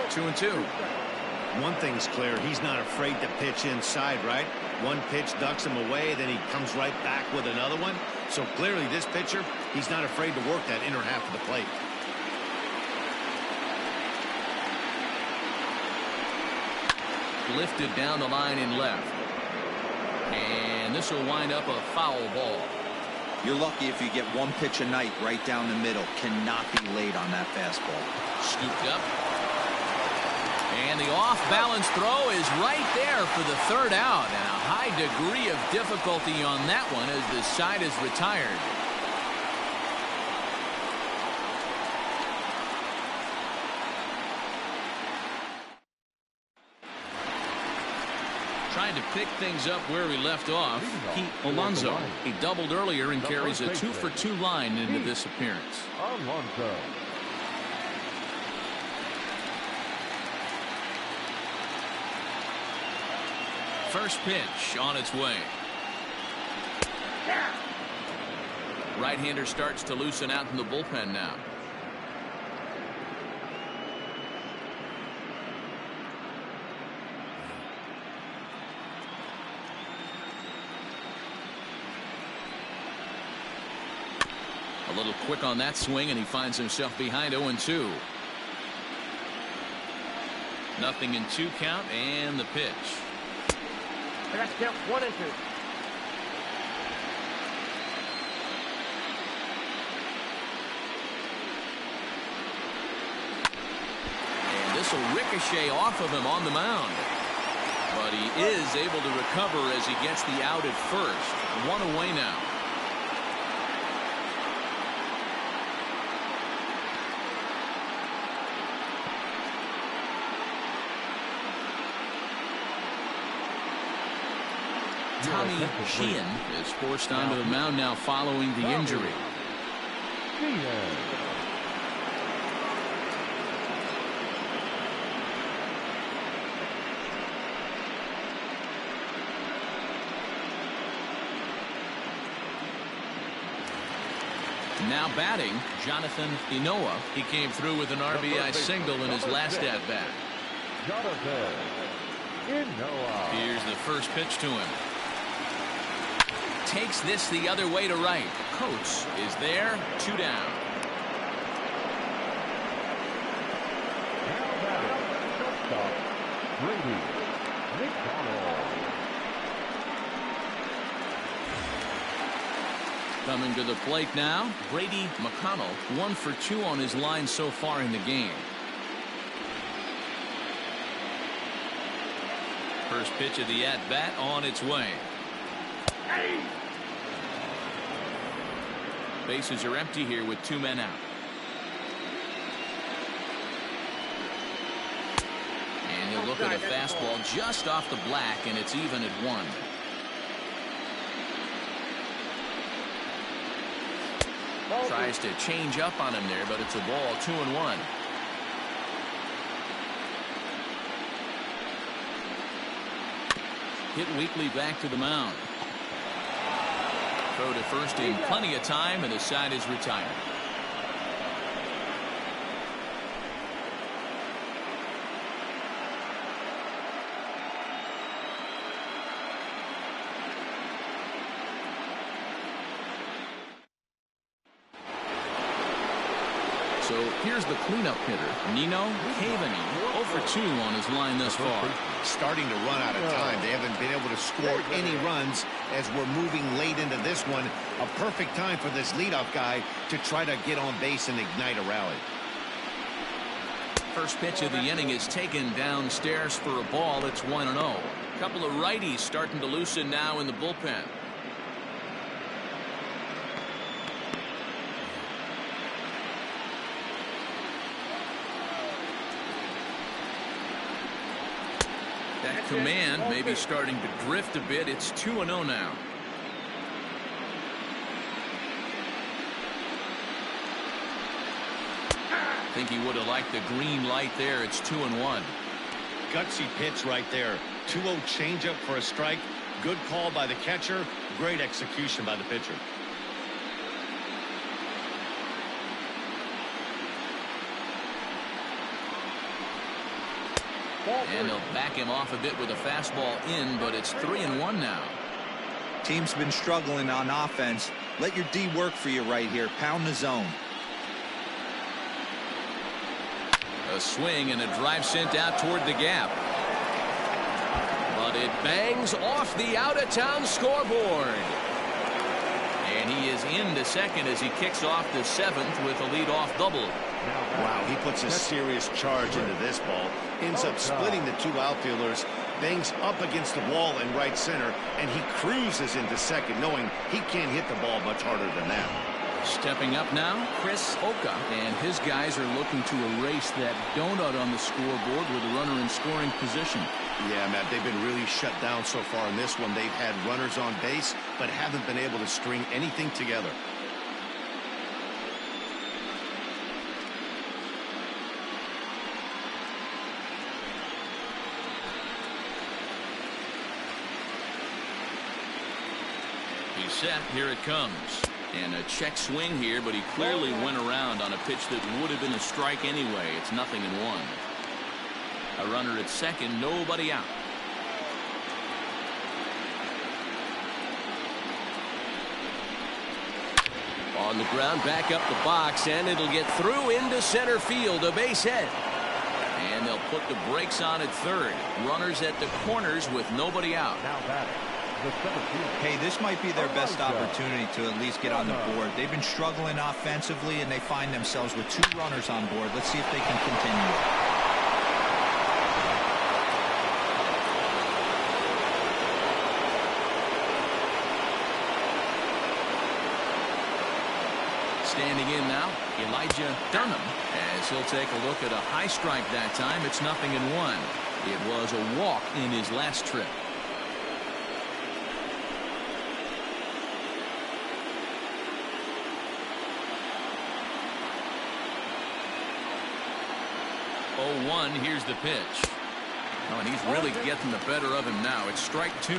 2-2. One thing's clear. He's not afraid to pitch inside, right? One pitch ducks him away, then he comes right back with another one. So clearly this pitcher, he's not afraid to work that inner half of the plate. Lifted down the line in left. And this will wind up a foul ball. You're lucky if you get one pitch a night right down the middle. Cannot be late on that fastball. Scooped up. And the off-balance throw is right there for the third out. And a high degree of difficulty on that one as the side is retired. Trying to pick things up where we left off. Pete Alonso. He doubled earlier and carries a 2-for-2 line into this appearance. Alonso. First pitch on its way. Right-hander starts to loosen out in the bullpen now. A little quick on that swing, and he finds himself behind 0-2. Nothing in 2 count, and the pitch. That's count 1-2. And this will ricochet off of him on the mound. But he is able to recover as he gets the out at first. 1 away now. Tommy Sheehan is forced onto the mound now following the injury. Now batting, Jonathan Ncaa. He came through with an RBI single in his last at-bat. Jonathan Ncaa. Here's the first pitch to him. Takes this the other way to right. Coates is there. 2 down. Now batting, shortstop, Brady McConnell. Coming to the plate now, Brady McConnell. 1 for 2 on his line so far in the game. First pitch of the at-bat on its way. Bases are empty here with 2 men out. And he'll look at a fastball just off the black, and it's even at 1. Tries to change up on him there, but it's a ball. 2-1. Hit weakly back to the mound. Throw to first in plenty of time, and the side is retired. So here's the cleanup hitter, Nino Cavani, 0 for 2 on his line thus far. Starting to run out of time. They haven't been able to score any runs as we're moving late into this one. A perfect time for this leadoff guy to try to get on base and ignite a rally. First pitch of the inning is taken downstairs for a ball. It's 1-0. A couple of righties starting to loosen now in the bullpen. That command may be starting to drift a bit. It's 2-0 now. I think he would have liked the green light there. It's 2-1. Gutsy pitch right there. 2-0 changeup for a strike. Good call by the catcher. Great execution by the pitcher. And they'll back him off a bit with a fastball in, but it's 3-1 now. Team's been struggling on offense. Let your D work for you right here. Pound the zone. A swing and a drive sent out toward the gap. But it bangs off the out-of-town scoreboard. And he is into second as he kicks off the 7th with a leadoff double. Wow, he puts a serious charge into this ball. Ends up splitting the 2 outfielders. Bangs up against the wall in right center. And he cruises into second, knowing he can't hit the ball much harder than that. Stepping up now, Chris Oka, and his guys are looking to erase that donut on the scoreboard with a runner in scoring position. Yeah, Matt, they've been really shut down so far in this one. They've had runners on base, but haven't been able to string anything together. He's set. Here it comes. And a check swing here, but he clearly went around on a pitch that would have been a strike anyway. It's 0-1. A runner at second, nobody out. On the ground, back up the box, and it'll get through into center field, a base hit. And they'll put the brakes on at third. Runners at the corners with nobody out. Now batting, the center field. Hey, this might be their best opportunity to at least get on the board. They've been struggling offensively, and they find themselves with 2 runners on board. Let's see if they can continue. Standing in now, Elijah Dunham, as he'll take a look at a high strike that time. It's 0-1. It was a walk in his last trip. Here's the pitch. Oh, and he's really getting the better of him now. It's strike 2.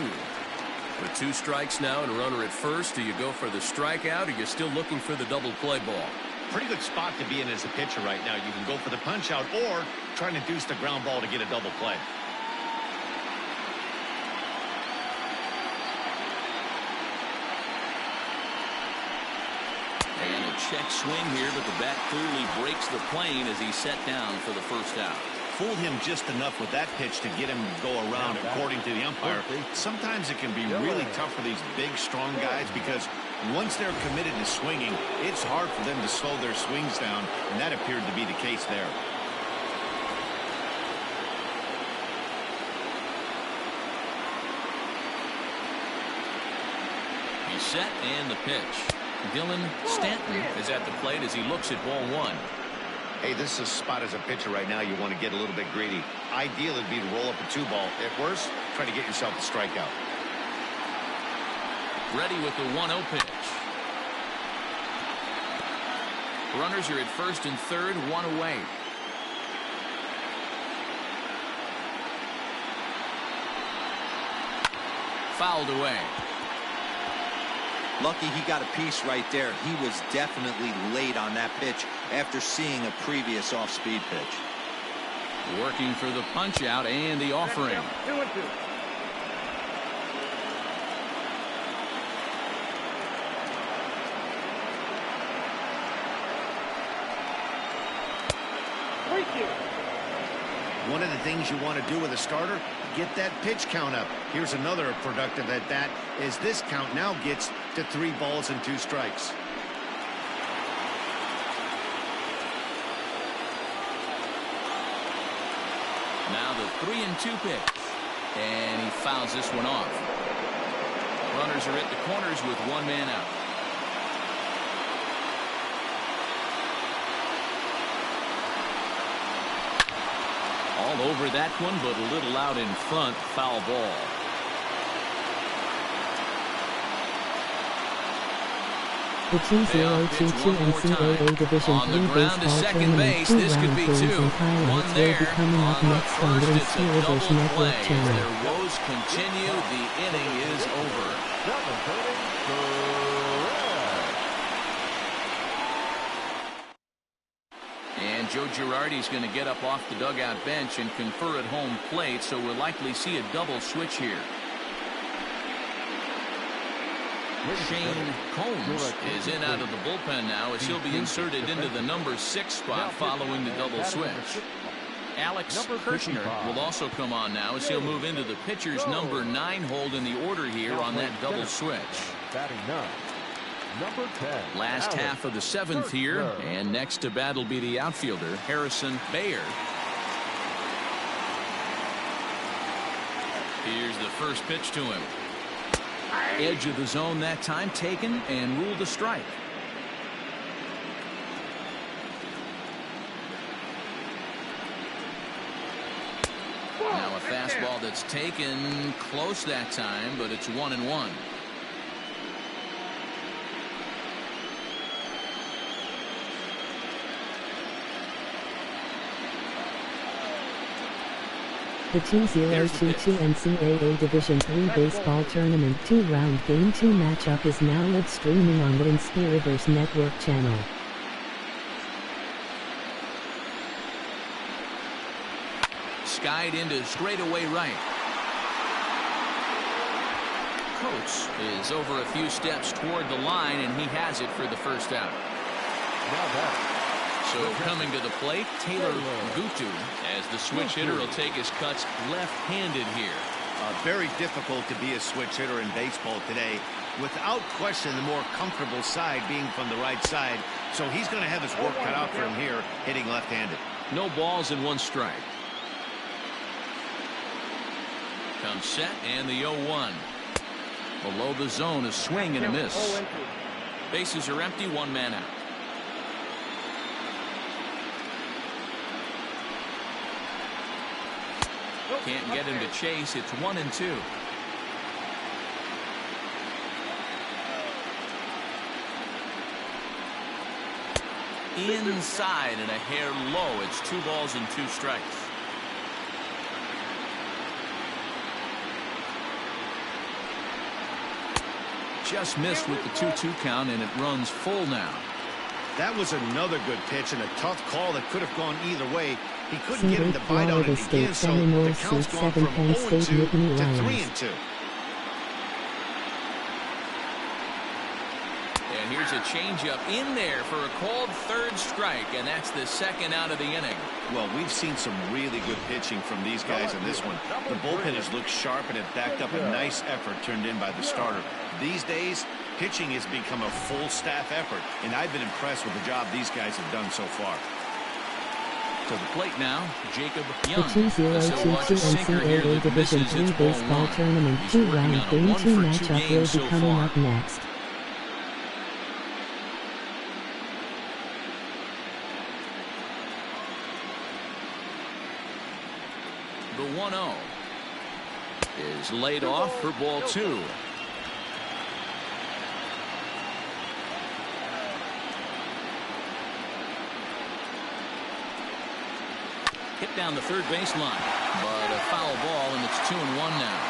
With 2 strikes now and a runner at first, do you go for the strikeout, or are you still looking for the double play ball? Pretty good spot to be in as a pitcher right now. You can go for the punch out or trying to deuce the ground ball to get a double play. And a check swing here, but the bat clearly breaks the plane as he's set down for the first out. Fooled him just enough with that pitch to get him to go around, according to the umpire. Sometimes it can be really tough for these big, strong guys because once they're committed to swinging, it's hard for them to slow their swings down, and that appeared to be the case there. He's set, and the pitch. Dylan Stanton is at the plate as he looks at ball 1. Hey, this is a spot as a pitcher right now. You want to get a little bit greedy. Ideal would be to roll up a 2-ball. At worst, try to get yourself a strikeout. Ready with the 1-0 pitch. Runners are at first and third, 1 away. Fouled away. Lucky he got a piece right there. He was definitely late on that pitch after seeing a previous off-speed pitch. Working for the punch out and the offering. 2-2. Thank you. One of the things you want to do with a starter, get that pitch count up. Here's another productive at that, as this count now gets to 3 balls and 2 strikes. Now the 3-2 pitch. And he fouls this one off. Runners are at the corners with 1 man out. All over that one, but a little out in front. Foul ball. The 2022 NCAA Division III Baseball Tournament 2 round games and highlights will be coming up next on the Ncaa Network channel. Their woes continue. The inning is over. And Joe Girardi's going to get up off the dugout bench and confer at home plate, so we'll likely see a double switch here. Shane Combs is in out of the bullpen now as he'll be inserted into the number 6 spot following the double switch. Alex Kirshner will also come on now as he'll move into the pitcher's number 9 hold in the order here on that double switch. Number 10. Last half of the 7th here, and next to bat will be the outfielder Harrison Bayer. Here's the first pitch to him. Edge of the zone that time taken and ruled a strike. Now a fastball that's taken close that time, but it's 1-1. The 2022 NCAA Division III Baseball Tournament 2 round Game 2 matchup is now live streaming on the Ncaa Network channel. Skied into straightaway right. Coates is over a few steps toward the line, and he has it for the first out. So coming to the plate, Taylor Gutu, as the switch hitter will take his cuts left-handed here. Very difficult to be a switch hitter in baseball today. Without question, the more comfortable side being from the right side. So he's going to have his work cut out for him here, hitting left-handed. No balls and 1 strike. Comes set and the 0-1. Below the zone, a swing and a miss. Bases are empty, 1 man out. Can't get him to chase. It's 1-2. Inside and a hair low. It's 2 balls and 2 strikes. Just missed with the 2-2 count, and it runs full now. That was another good pitch and a tough call that could have gone either way. He couldn't get him to bite on it again, so the count's gone from 0-2 to 3-2. And here's a changeup in there for a called 3rd strike, and that's the 2nd out of the inning. Well, we've seen some really good pitching from these guys in this one. The bullpen has looked sharp and have backed up a nice effort turned in by the starter. These days, pitching has become a full staff effort, and I've been impressed with the job these guys have done so far. To the plate now, Jacob Young. The 2022 NCAA Division III Baseball Tournament 2 round Game 2 matchup will be coming up next. The 1-0 is laid off for ball 2. Hit down the 3rd baseline, but a foul ball, and it's 2-1 now.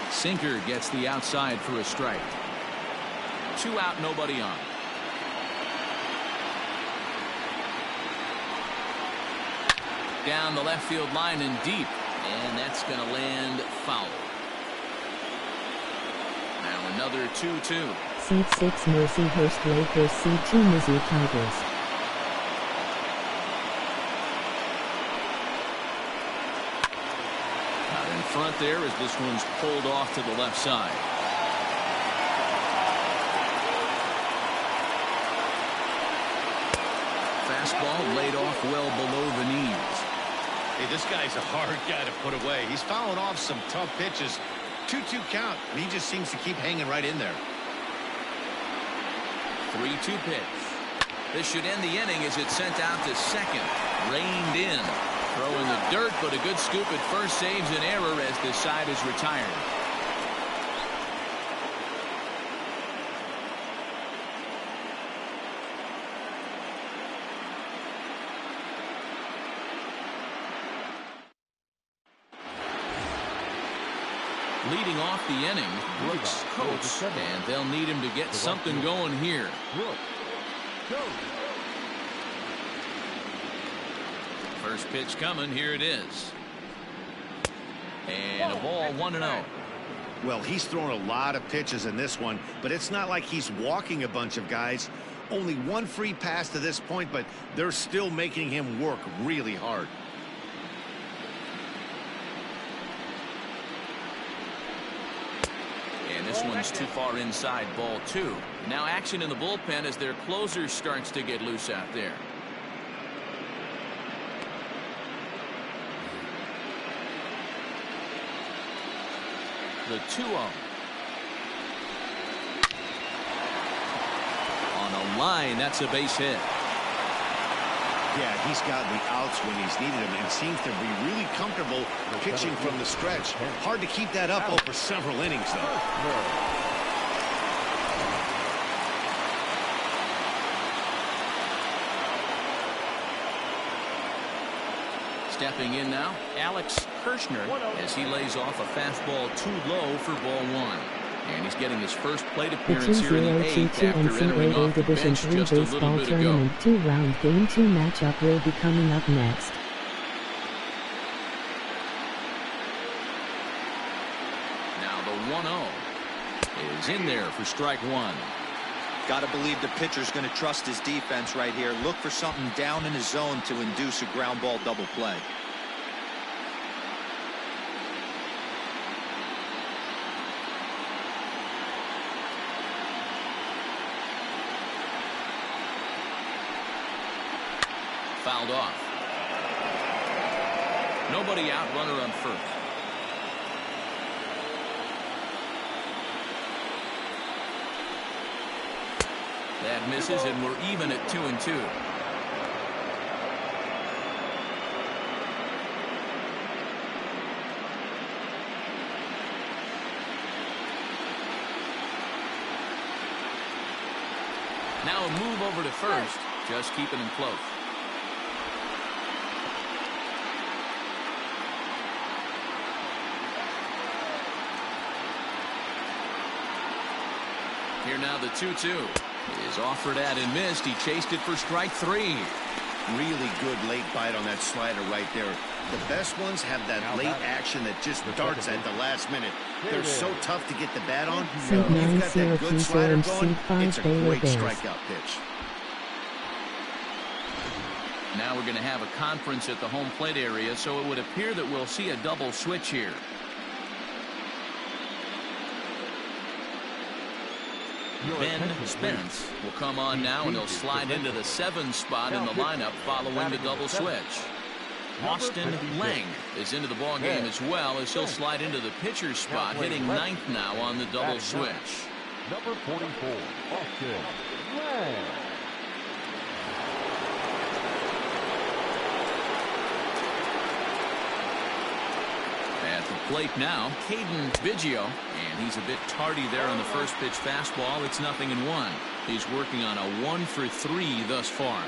Sinker gets the outside for a strike. 2 out, nobody on. Down the left field line and deep, and that's going to land foul. Now another 2-2. Seed 6 Mercyhurst Lakers. Seed 2 Mizzou Tigers. Out in front there as this one's pulled off to the left side. Fastball laid off well below the knees. Hey, this guy's a hard guy to put away. He's fouling off some tough pitches. 2-2 count, and he just seems to keep hanging right in there. 3-2 pitch. This should end the inning as it's sent out to second. Reined in. Throw in the dirt, but a good scoop at first saves an error as this side is retired. Leading off the inning, Brooks Coates, and they'll need him to get something going here. First pitch coming, here it is. And a ball 1-0. Well, he's thrown a lot of pitches in this one, but it's not like he's walking a bunch of guys. Only one free pass to this point, but they're still making him work really hard. And this one's too far inside, ball 2. Now action in the bullpen as their closer starts to get loose out there. The 2-0. On a line, that's a base hit. Yeah, he's gotten the outs when he's needed them and seems to be really comfortable pitching from the stretch. Hard to keep that up over several innings, though. Stepping in now, Alex Kirshner, as he lays off a fastball too low for ball 1. And he's getting his first plate appearance here in the 8th after entering off the Division bench 3 just a little baseball bit ago. tournament 2-round Game 2 matchup will be coming up next. Now the 1-0 is in there for strike 1. Got to believe the pitcher's going to trust his defense right here. Look for something down in his zone to induce a ground ball double play. Fouled off. Nobody out, runner on first. That misses, and we're even at 2-2. Now a move over to first, just keeping him close. Here now the 2-2 is offered at and missed. He chased it for strike 3. Really good late bite on that slider right there. The best ones have that late action that just darts at the last minute. They're so tough to get the bat on. Seed 9 You've got that good Syracuse slider Orange. going. Seed 5 It's a Baylor great Bears. strikeout pitch. Now we're going to have a conference at the home plate area, so it would appear that we'll see a double switch here. Ben Spence will come on now, and he'll slide into the 7 spot in the lineup following the double switch. Austin Lang is into the ballgame as well, as he'll slide into the pitcher's spot, hitting 9th now on the double switch. Number 44, Austin Lang. At the plate now, Caden Biggio, and he's a bit tardy there on the first pitch fastball. It's 0-1. He's working on a 1-for-3 thus far.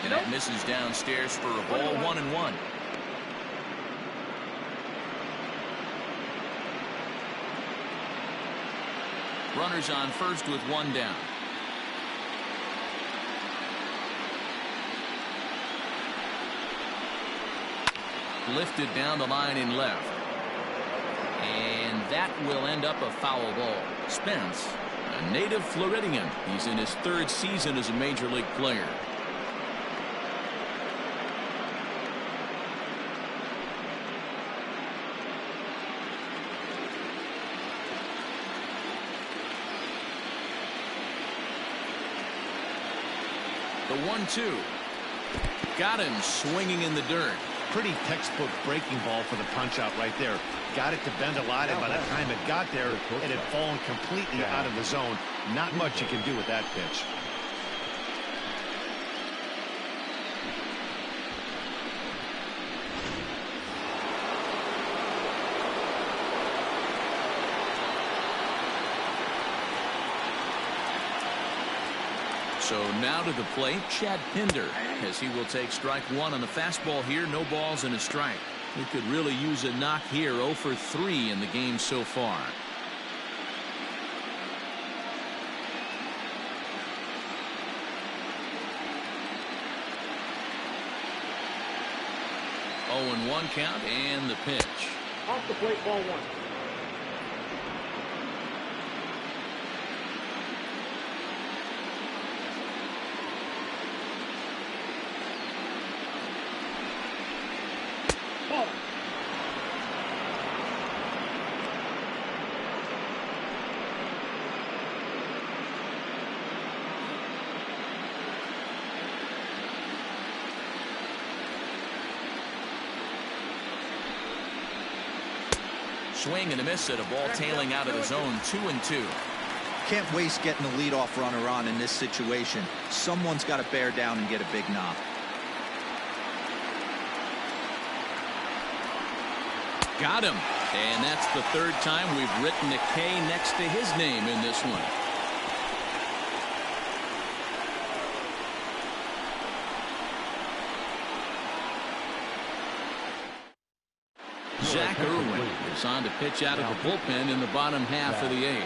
And that misses downstairs for a ball, 1-1. Runners on first with 1 down. lifted down the line in left. And that will end up a foul ball. Spence, a native Floridian. He's in his 3rd season as a major league player. The 1-2. Got him swinging in the dirt. Pretty textbook breaking ball for the punch out right there. Got it to bend a lot, and by the time it got there, it had fallen completely out of the zone. Not much you can do with that pitch. So now to the plate, Chad Pinder, as he will take strike 1 on the fastball here. No balls and a strike. He could really use a knock here. 0 for 3 in the game so far. Oh, and 1 count, and the pitch. Off the plate, ball 1. Swing and a miss at a ball tailing out of the zone. 2-2. Can't waste getting the leadoff runner on in this situation. Someone's got to bear down and get a big knock. Got him. And that's the 3rd time we've written a K next to his name in this one. Zach Irwin is on to pitch out of the bullpen in the bottom half of the 8th.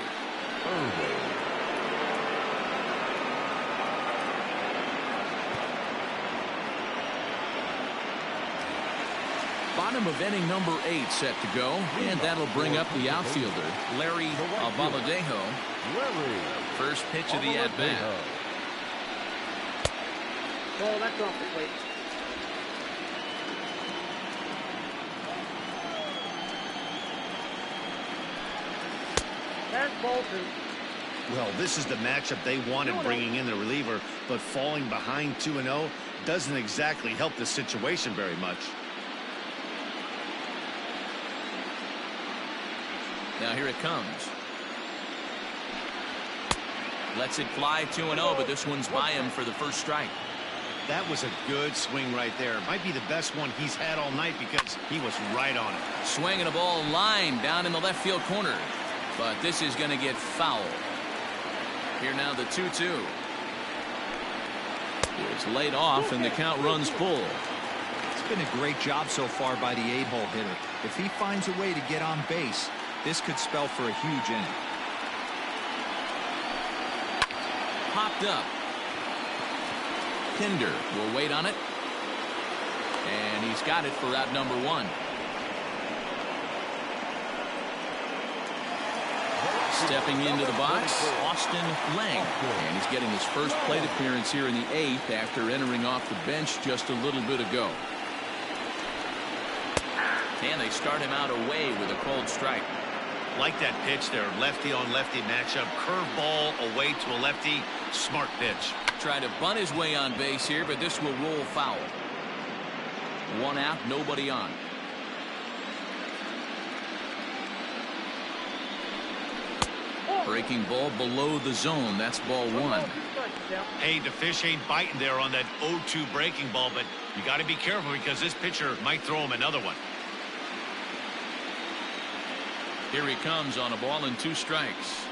Bottom of inning number 8 set to go, and that'll bring up the outfielder, Larry Abaladejo. First pitch of the at-bat. Ball, that's off the plate. Ball 2. Well, this is the matchup they wanted, bringing in the reliever, but falling behind 2-0 doesn't exactly help the situation very much. Now here it comes. Lets it fly 2-0, but this one's by him for the first strike. That was a good swing right there. Might be the best one he's had all night because he was right on it. Swinging a ball line down in the left field corner. But this is going to get foul. Here now the 2-2. It's laid off and the count runs full. It's been a great job so far by the 8-hole hitter. If he finds a way to get on base, this could spell for a huge inning. Popped up. Pinder will wait on it. And he's got it for out number 1. Stepping into the box, Austin Lang. And he's getting his first plate appearance here in the 8th after entering off the bench just a little bit ago. And they start him out away with a cold strike. Like that pitch there, lefty on lefty matchup. Curve ball away to a lefty. Smart pitch. Try to bunt his way on base here, but this will roll foul. 1 out, nobody on. Breaking ball below the zone. That's ball 1. Hey, the fish ain't biting there on that 0-2 breaking ball, but you got to be careful because this pitcher might throw him another one. Here he comes on a ball and 2 strikes.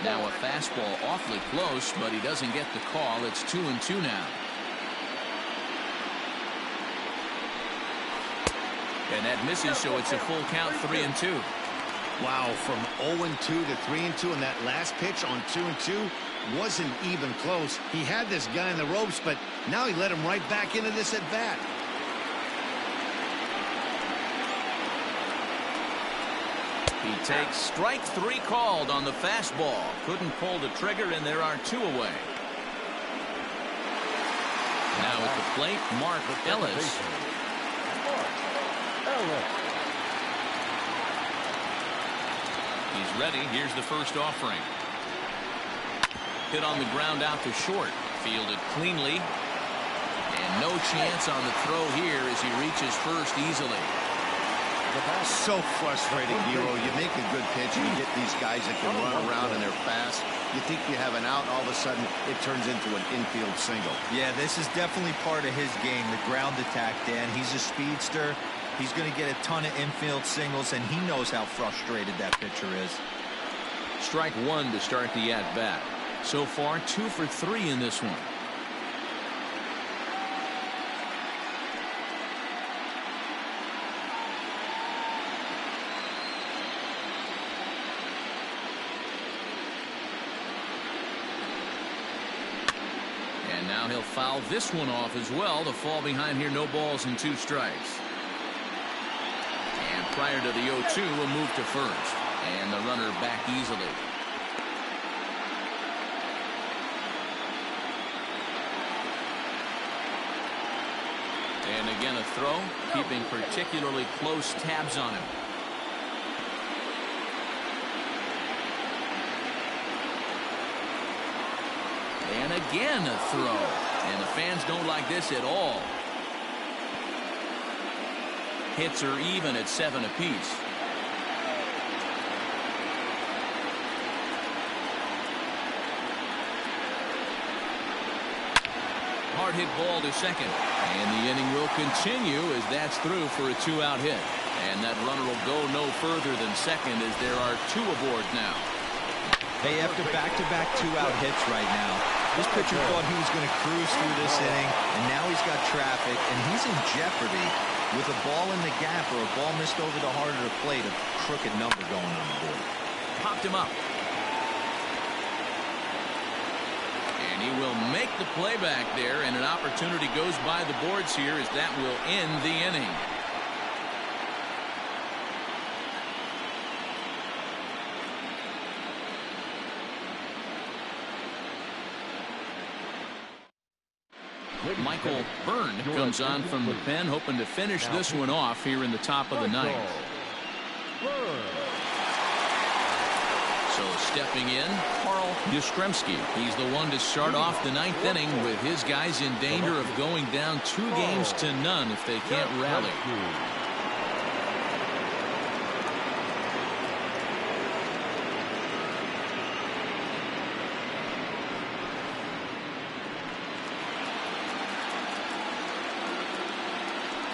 Now a fastball awfully close, but he doesn't get the call. It's 2-2 now. And that misses, so it's a full count, 3-2. Wow, from 0-2 to 3-2, and that last pitch on 2-2 wasn't even close. He had this guy in the ropes, but now he let him right back into this at bat. He takes strike 3 called on the fastball. Couldn't pull the trigger, and there are 2 away. Now at the plate, Mark Ellis. He's ready. Here's the first offering. Hit on the ground out to short. Fielded cleanly. And no chance on the throw here as he reaches first easily. So frustrating, Hero. You make a good pitch and you get these guys that can run around and they're fast. You think you have an out, all of a sudden it turns into an infield single. Yeah, this is definitely part of his game, the ground attack, Dan. He's a speedster. He's going to get a ton of infield singles, and he knows how frustrated that pitcher is. Strike 1 to start the at-bat. So far, 2 for 3 in this one. And now he'll foul this one off as well to fall behind here. No balls and 2 strikes. And prior to the 0-2, a move to first. And the runner back easily. And again a throw, keeping particularly close tabs on him. And again a throw. And the fans don't like this at all. Hits are even at 7 apiece. Hard hit ball to second. And the inning will continue as that's through for a 2-out hit. And that runner will go no further than second as there are 2 aboard now. Hey, after back-to-back 2-out hits right now, this pitcher thought he was going to cruise through this inning, and now he's got traffic, and he's in jeopardy with a ball in the gap or a ball missed over the heart of the plate, a crooked number going on the board. Popped him up. And he will make the play back there, and an opportunity goes by the boards here as that will end the inning. Michael Byrne comes on from the pen, hoping to finish this one off here in the top of the ninth. So stepping in, Carl Yastrzemski. He's the one to start off the ninth inning with his guys in danger of going down 2-0 if they can't rally.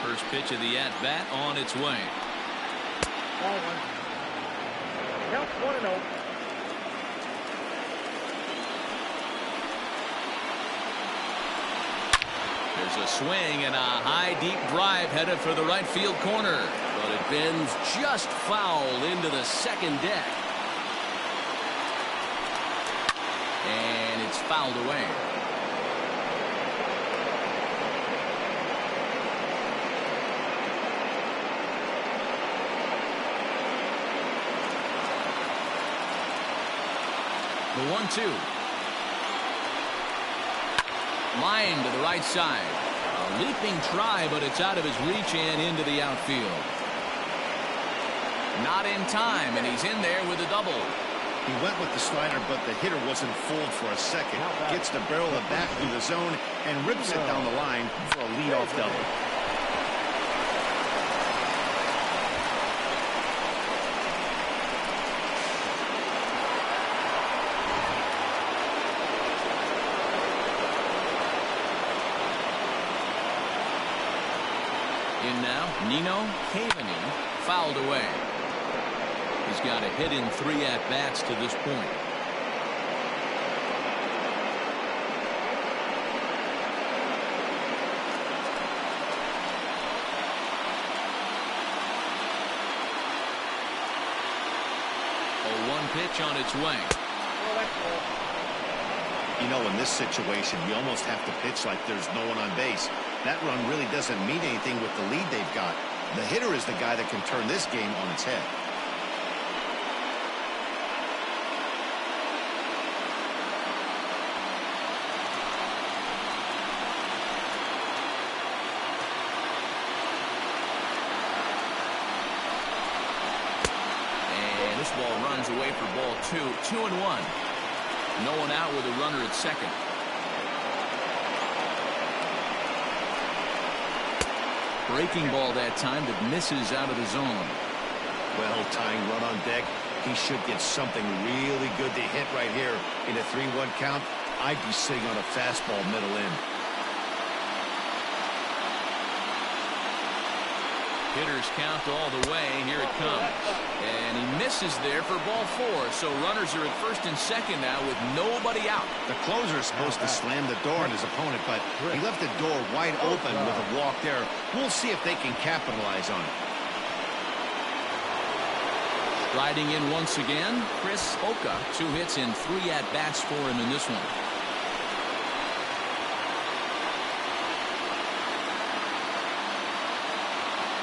First pitch of the at-bat on its way. Ball 1. Count 1-0. There's a swing and a high deep drive headed for the right field corner, but it bends just foul into the second deck, and it's fouled away. The 1-2. Line to the right side. A leaping try, but it's out of his reach and into the outfield. Not in time, and he's in there with a double. He went with the slider, but the hitter wasn't fooled for a second. Gets the barrel of the bat through the zone and rips it down the line for a leadoff double. In now, Ncaa fouled away. He's got a hit in 3 at-bats to this point. A 1 pitch on its way. You know, in this situation, you almost have to pitch like there's no one on base. That run really doesn't mean anything with the lead they've got. The hitter is the guy that can turn this game on its head. fastball runs away for ball 2. 2-1. No one out with a runner at second. Breaking ball that time that misses out of the zone. Well, tying run on deck. He should get something really good to hit right here in a 3-1 count. I'd be sitting on a fastball middle in. Hitters count all the way. Here it comes. And he misses there for ball 4. So runners are at first and second now with nobody out. The closer is supposed to slam the door on his opponent, but he left the door wide open with a walk there. We'll see if they can capitalize on it. Riding in once again, Chris Oka. 2 hits in 3 at-bats for him in this one.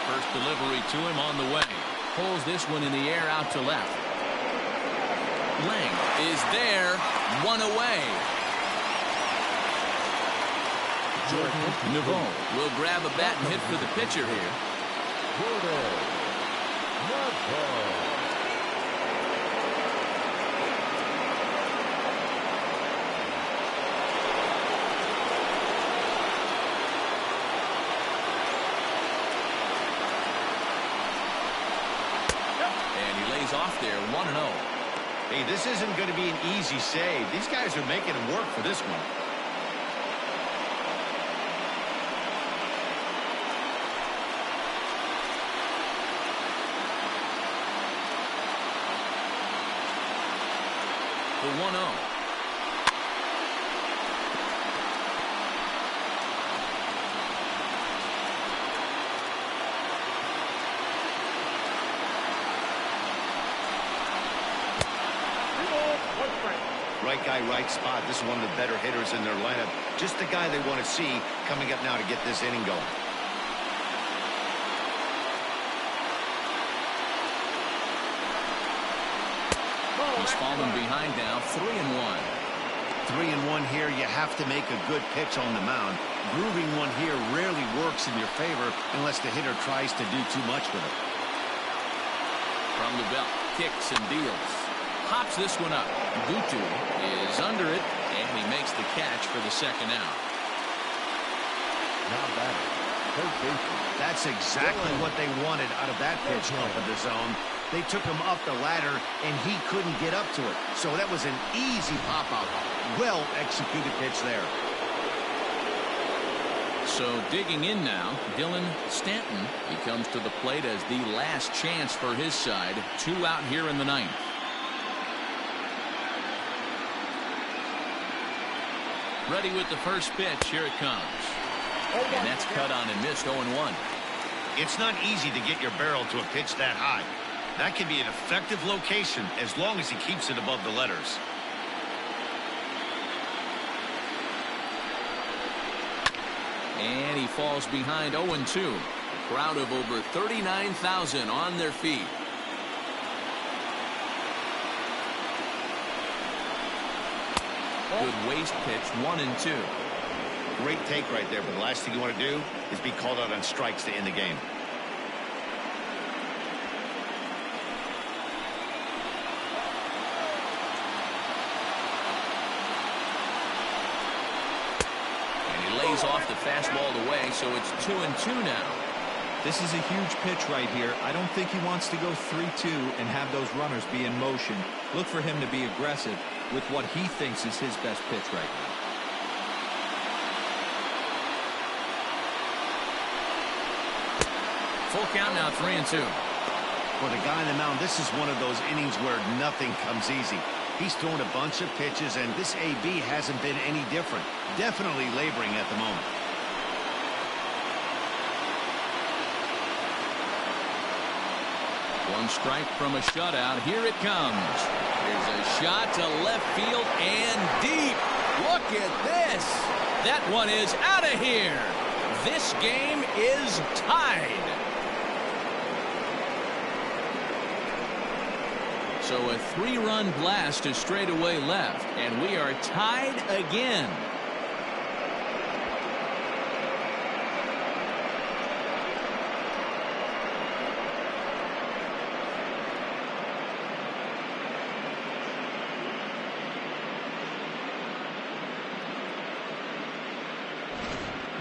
First delivery to him on the way. Pulls this one in the air out to left. Lang is there. 1 away. Nouveau will grab a bat and hit for the pitcher here. Off there, 1-0. Hey, this isn't going to be an easy save. These guys are making him work for this one. The 1-0. Right guy, right spot. This is one of the better hitters in their lineup. Just the guy they want to see coming up now to get this inning going. He's fallen behind now, 3-1. 3-1 here. You have to make a good pitch on the mound. Grooving one here rarely works in your favor unless the hitter tries to do too much with it. From the belt, kicks and deals. Hops this one up. Gutu is under it, and he makes the catch for the second out. Now batting, third baseman. That's exactly what they wanted out of that pitch up in the zone. They took him up the ladder, and he couldn't get up to it. So that was an easy pop-out. Well-executed pitch there. So digging in now, Dylan Stanton. He comes to the plate as the last chance for his side. 2 out here in the 9th. Ready with the first pitch. Here it comes. And that's cut on and missed. 0-1. It's not easy to get your barrel to a pitch that high. That can be an effective location as long as he keeps it above the letters. And he falls behind 0-2. A crowd of over 39,000 on their feet. Good waste pitch, 1-2. Great take right there, but the last thing you want to do is be called out on strikes to end the game. And he lays off the fastball away, so it's 2-2 now. This is a huge pitch right here. I don't think he wants to go 3-2 and have those runners be in motion. Look for him to be aggressive with what he thinks is his best pitch right now. Full count now, 3-2. For the guy on the mound, this is one of those innings where nothing comes easy. He's thrown a bunch of pitches, and this AB hasn't been any different. Definitely laboring at the moment. One strike from a shutout. Here it comes. There's a shot to left field and deep. Look at this. That one is out of here. This game is tied. So a 3-run blast to straightaway left, and we are tied again.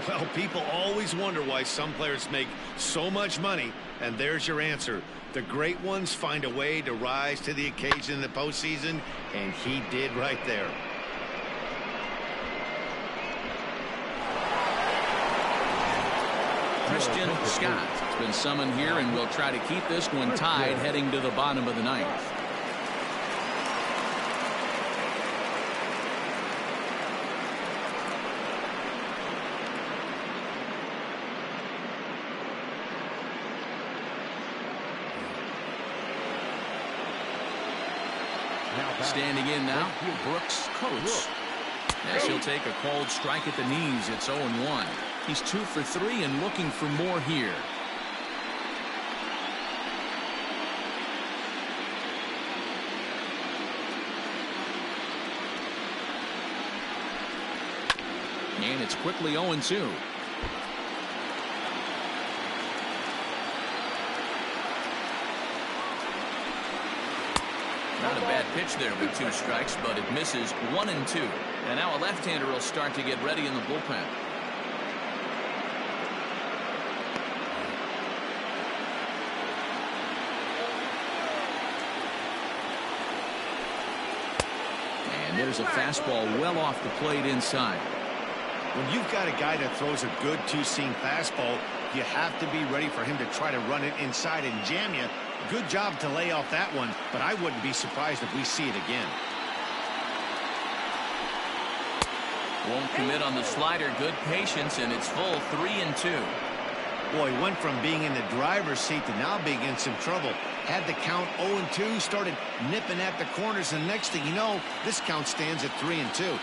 Well, people always wonder why some players make so much money, and there's your answer. The great ones find a way to rise to the occasion in the postseason, and he did right there. Christian Scott has been summoned here, and will try to keep this one tied heading to the bottom of the ninth. Standing in now, Brooks Coates. As he'll take a cold strike at the knees, it's 0-1. He's 2 for 3 and looking for more here. And it's quickly 0-2. Not a bad pitch there with 2 strikes, but it misses 1-2. And now a left-hander will start to get ready in the bullpen. And there's a fastball well off the plate inside. When you've got a guy that throws a good two-seam fastball, you have to be ready for him to try to run it inside and jam you. Good job to lay off that one, but I wouldn't be surprised if we see it again. Won't commit on the slider. Good patience, and it's full 3-2. Boy, went from being in the driver's seat to now being in some trouble. Had the count 0-2, started nipping at the corners, and next thing you know, this count stands at 3-2.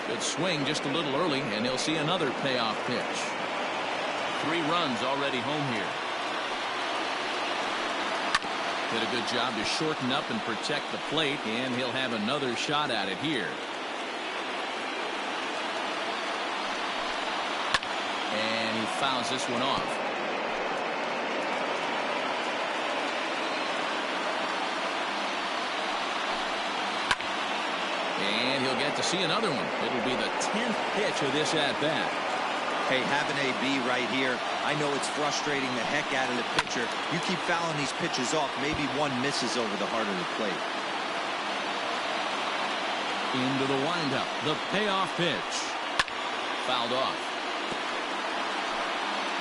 Good swing just a little early, and he'll see another payoff pitch. 3 runs already home here. Did a good job to shorten up and protect the plate, and he'll have another shot at it here. And he fouls this one off. And he'll get to see another one. It'll be the 10th pitch of this at-bat. Hey, have an AB right here. I know it's frustrating the heck out of the pitcher. You keep fouling these pitches off, maybe one misses over the heart of the plate. Into the windup. The payoff pitch. Fouled off.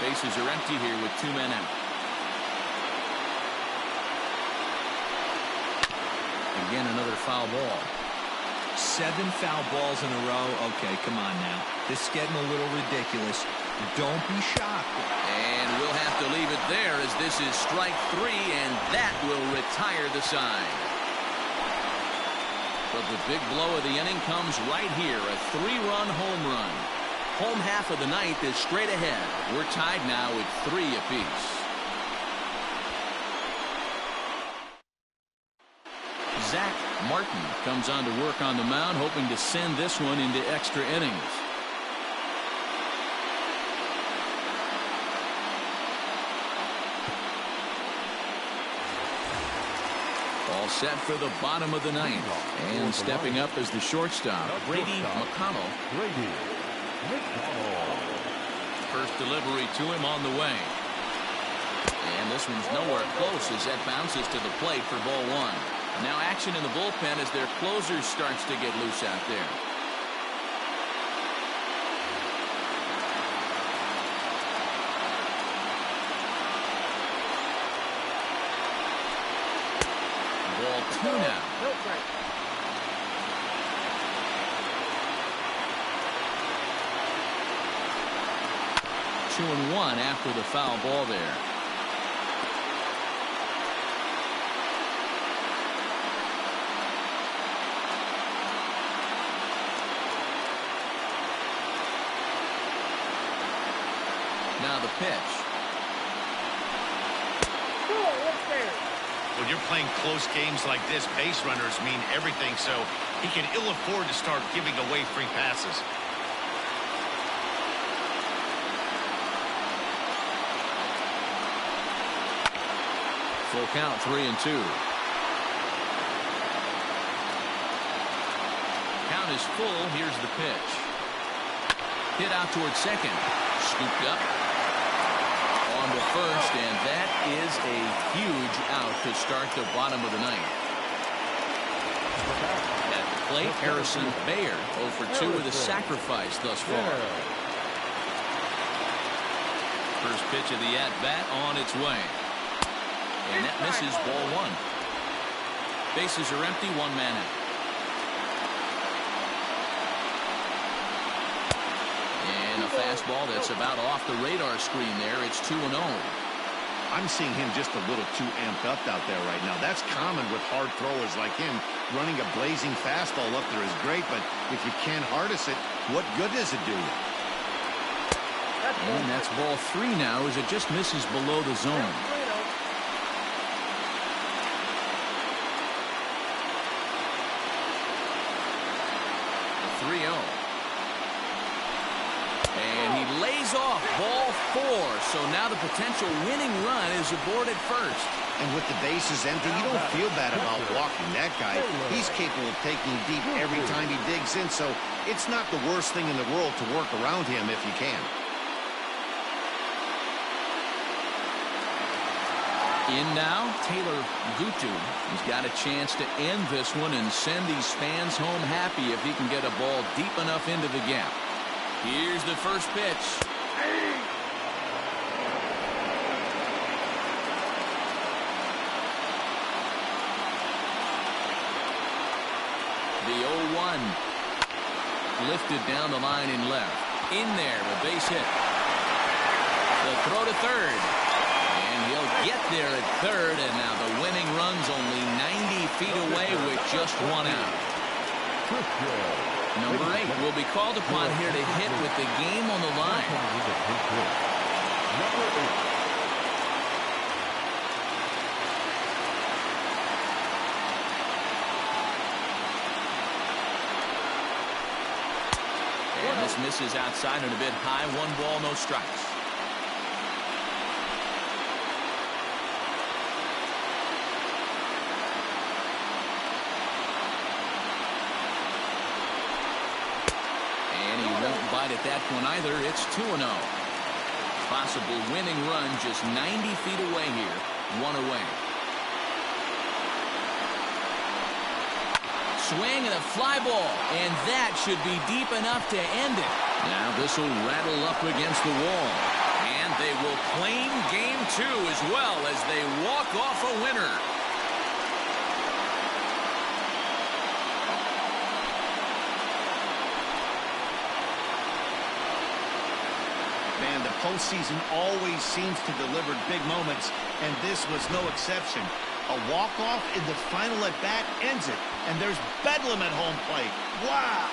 Bases are empty here with 2 men out. Again, another foul ball. 7 foul balls in a row. Okay, come on now. This is getting a little ridiculous. Don't be shocked. And we'll have to leave it there as this is strike 3, and that will retire the side. But the big blow of the inning comes right here. A 3-run home run. Home half of the ninth is straight ahead. We're tied now at 3 apiece. Zach Martin comes on to work on the mound, hoping to send this one into extra innings. All set for the bottom of the ninth. And stepping up as the shortstop, Brady McConnell. First delivery to him on the way. And this one's nowhere close as that bounces to the plate for ball 1. Now action in the bullpen as their closer starts to get loose out there. Ball 2 now. 2-1 after the foul ball there. Now the pitch. When you're playing close games like this, base runners mean everything, so he can ill afford to start giving away free passes. Full count, 3-2. count is full. Here's the pitch. Hit out towards second. Scooped up. On to first, and that is a huge out to start the bottom of the ninth. At the plate, Harrison Bayer 0 for 2 with a sacrifice thus far. First pitch of the at-bat on its way. And that misses, ball 1. Bases are empty, 1 man out. And a fastball that's about off the radar screen there. It's 2-0. I'm seeing him just a little too amped up out there right now. That's common with hard throwers like him. Running a blazing fastball up there is great, but if you can't harness it, what good does it do you? And that's ball 3 now as it just misses below the zone. 3-0. And he lays off ball 4. So now the potential winning run is aboard at first. And with the bases empty, you don't feel bad about walking that guy. He's capable of taking deep every time he digs in, so it's not the worst thing in the world to work around him if you can. In now, Taylor Gutu. He's got a chance to end this one and send these fans home happy if he can get a ball deep enough into the gap. Here's the first pitch. The 0-1. Lifted down the line in left. In there, a base hit. The throw to third. And he'll get there at third, and now the winning run's only 90 feet away with just 1 out. Number 8 will be called upon here to hit with the game on the line. And this misses outside and a bit high. 1 ball, no strikes. At that point either, it's 2-0. Possible winning run just 90 feet away here. 1 away. Swing and a fly ball, and that should be deep enough to end it. Now this will rattle up against the wall, and they will claim game 2 as well as they walk off a winner. Man, the postseason always seems to deliver big moments, and this was no exception. A walk-off in the final at-bat ends it, and there's bedlam at home plate. Wow!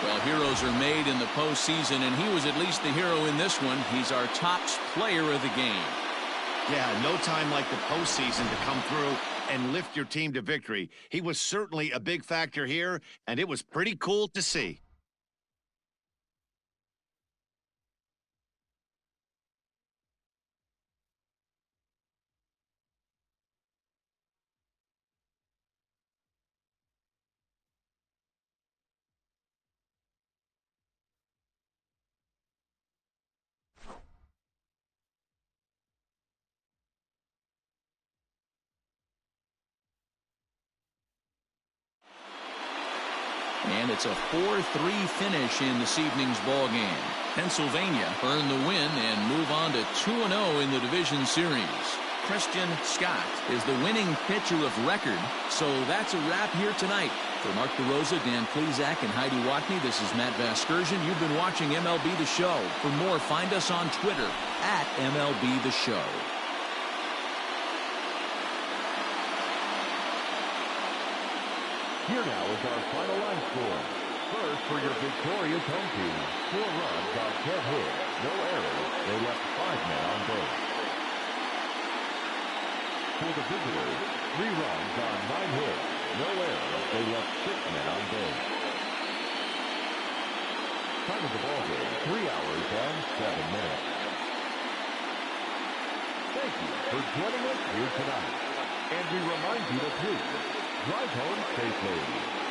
Well, heroes are made in the postseason, and he was at least the hero in this one. He's our top player of the game. Yeah, no time like the postseason to come through and lift your team to victory. He was certainly a big factor here, and it was pretty cool to see. And it's a 4-3 finish in this evening's ball game. Pennsylvania earn the win and move on to 2-0 in the division series. Christian Scott is the winning pitcher of record. So that's a wrap here tonight. For Mark DeRosa, Dan Plezak, and Heidi Watney, this is Matt Vasgersian. You've been watching MLB The Show. For more, find us on Twitter at MLB The Show. Here now is our final line score. First, for your victorious home team, 4 runs on 10 hits, no errors. They left 5 men on base. For the visitors, 3 runs on 9 hits, no errors. They left 6 men on base. Time of the ball game, 3 hours and 7 minutes. Thank you for joining us here tonight. And we remind you to please drive home safely.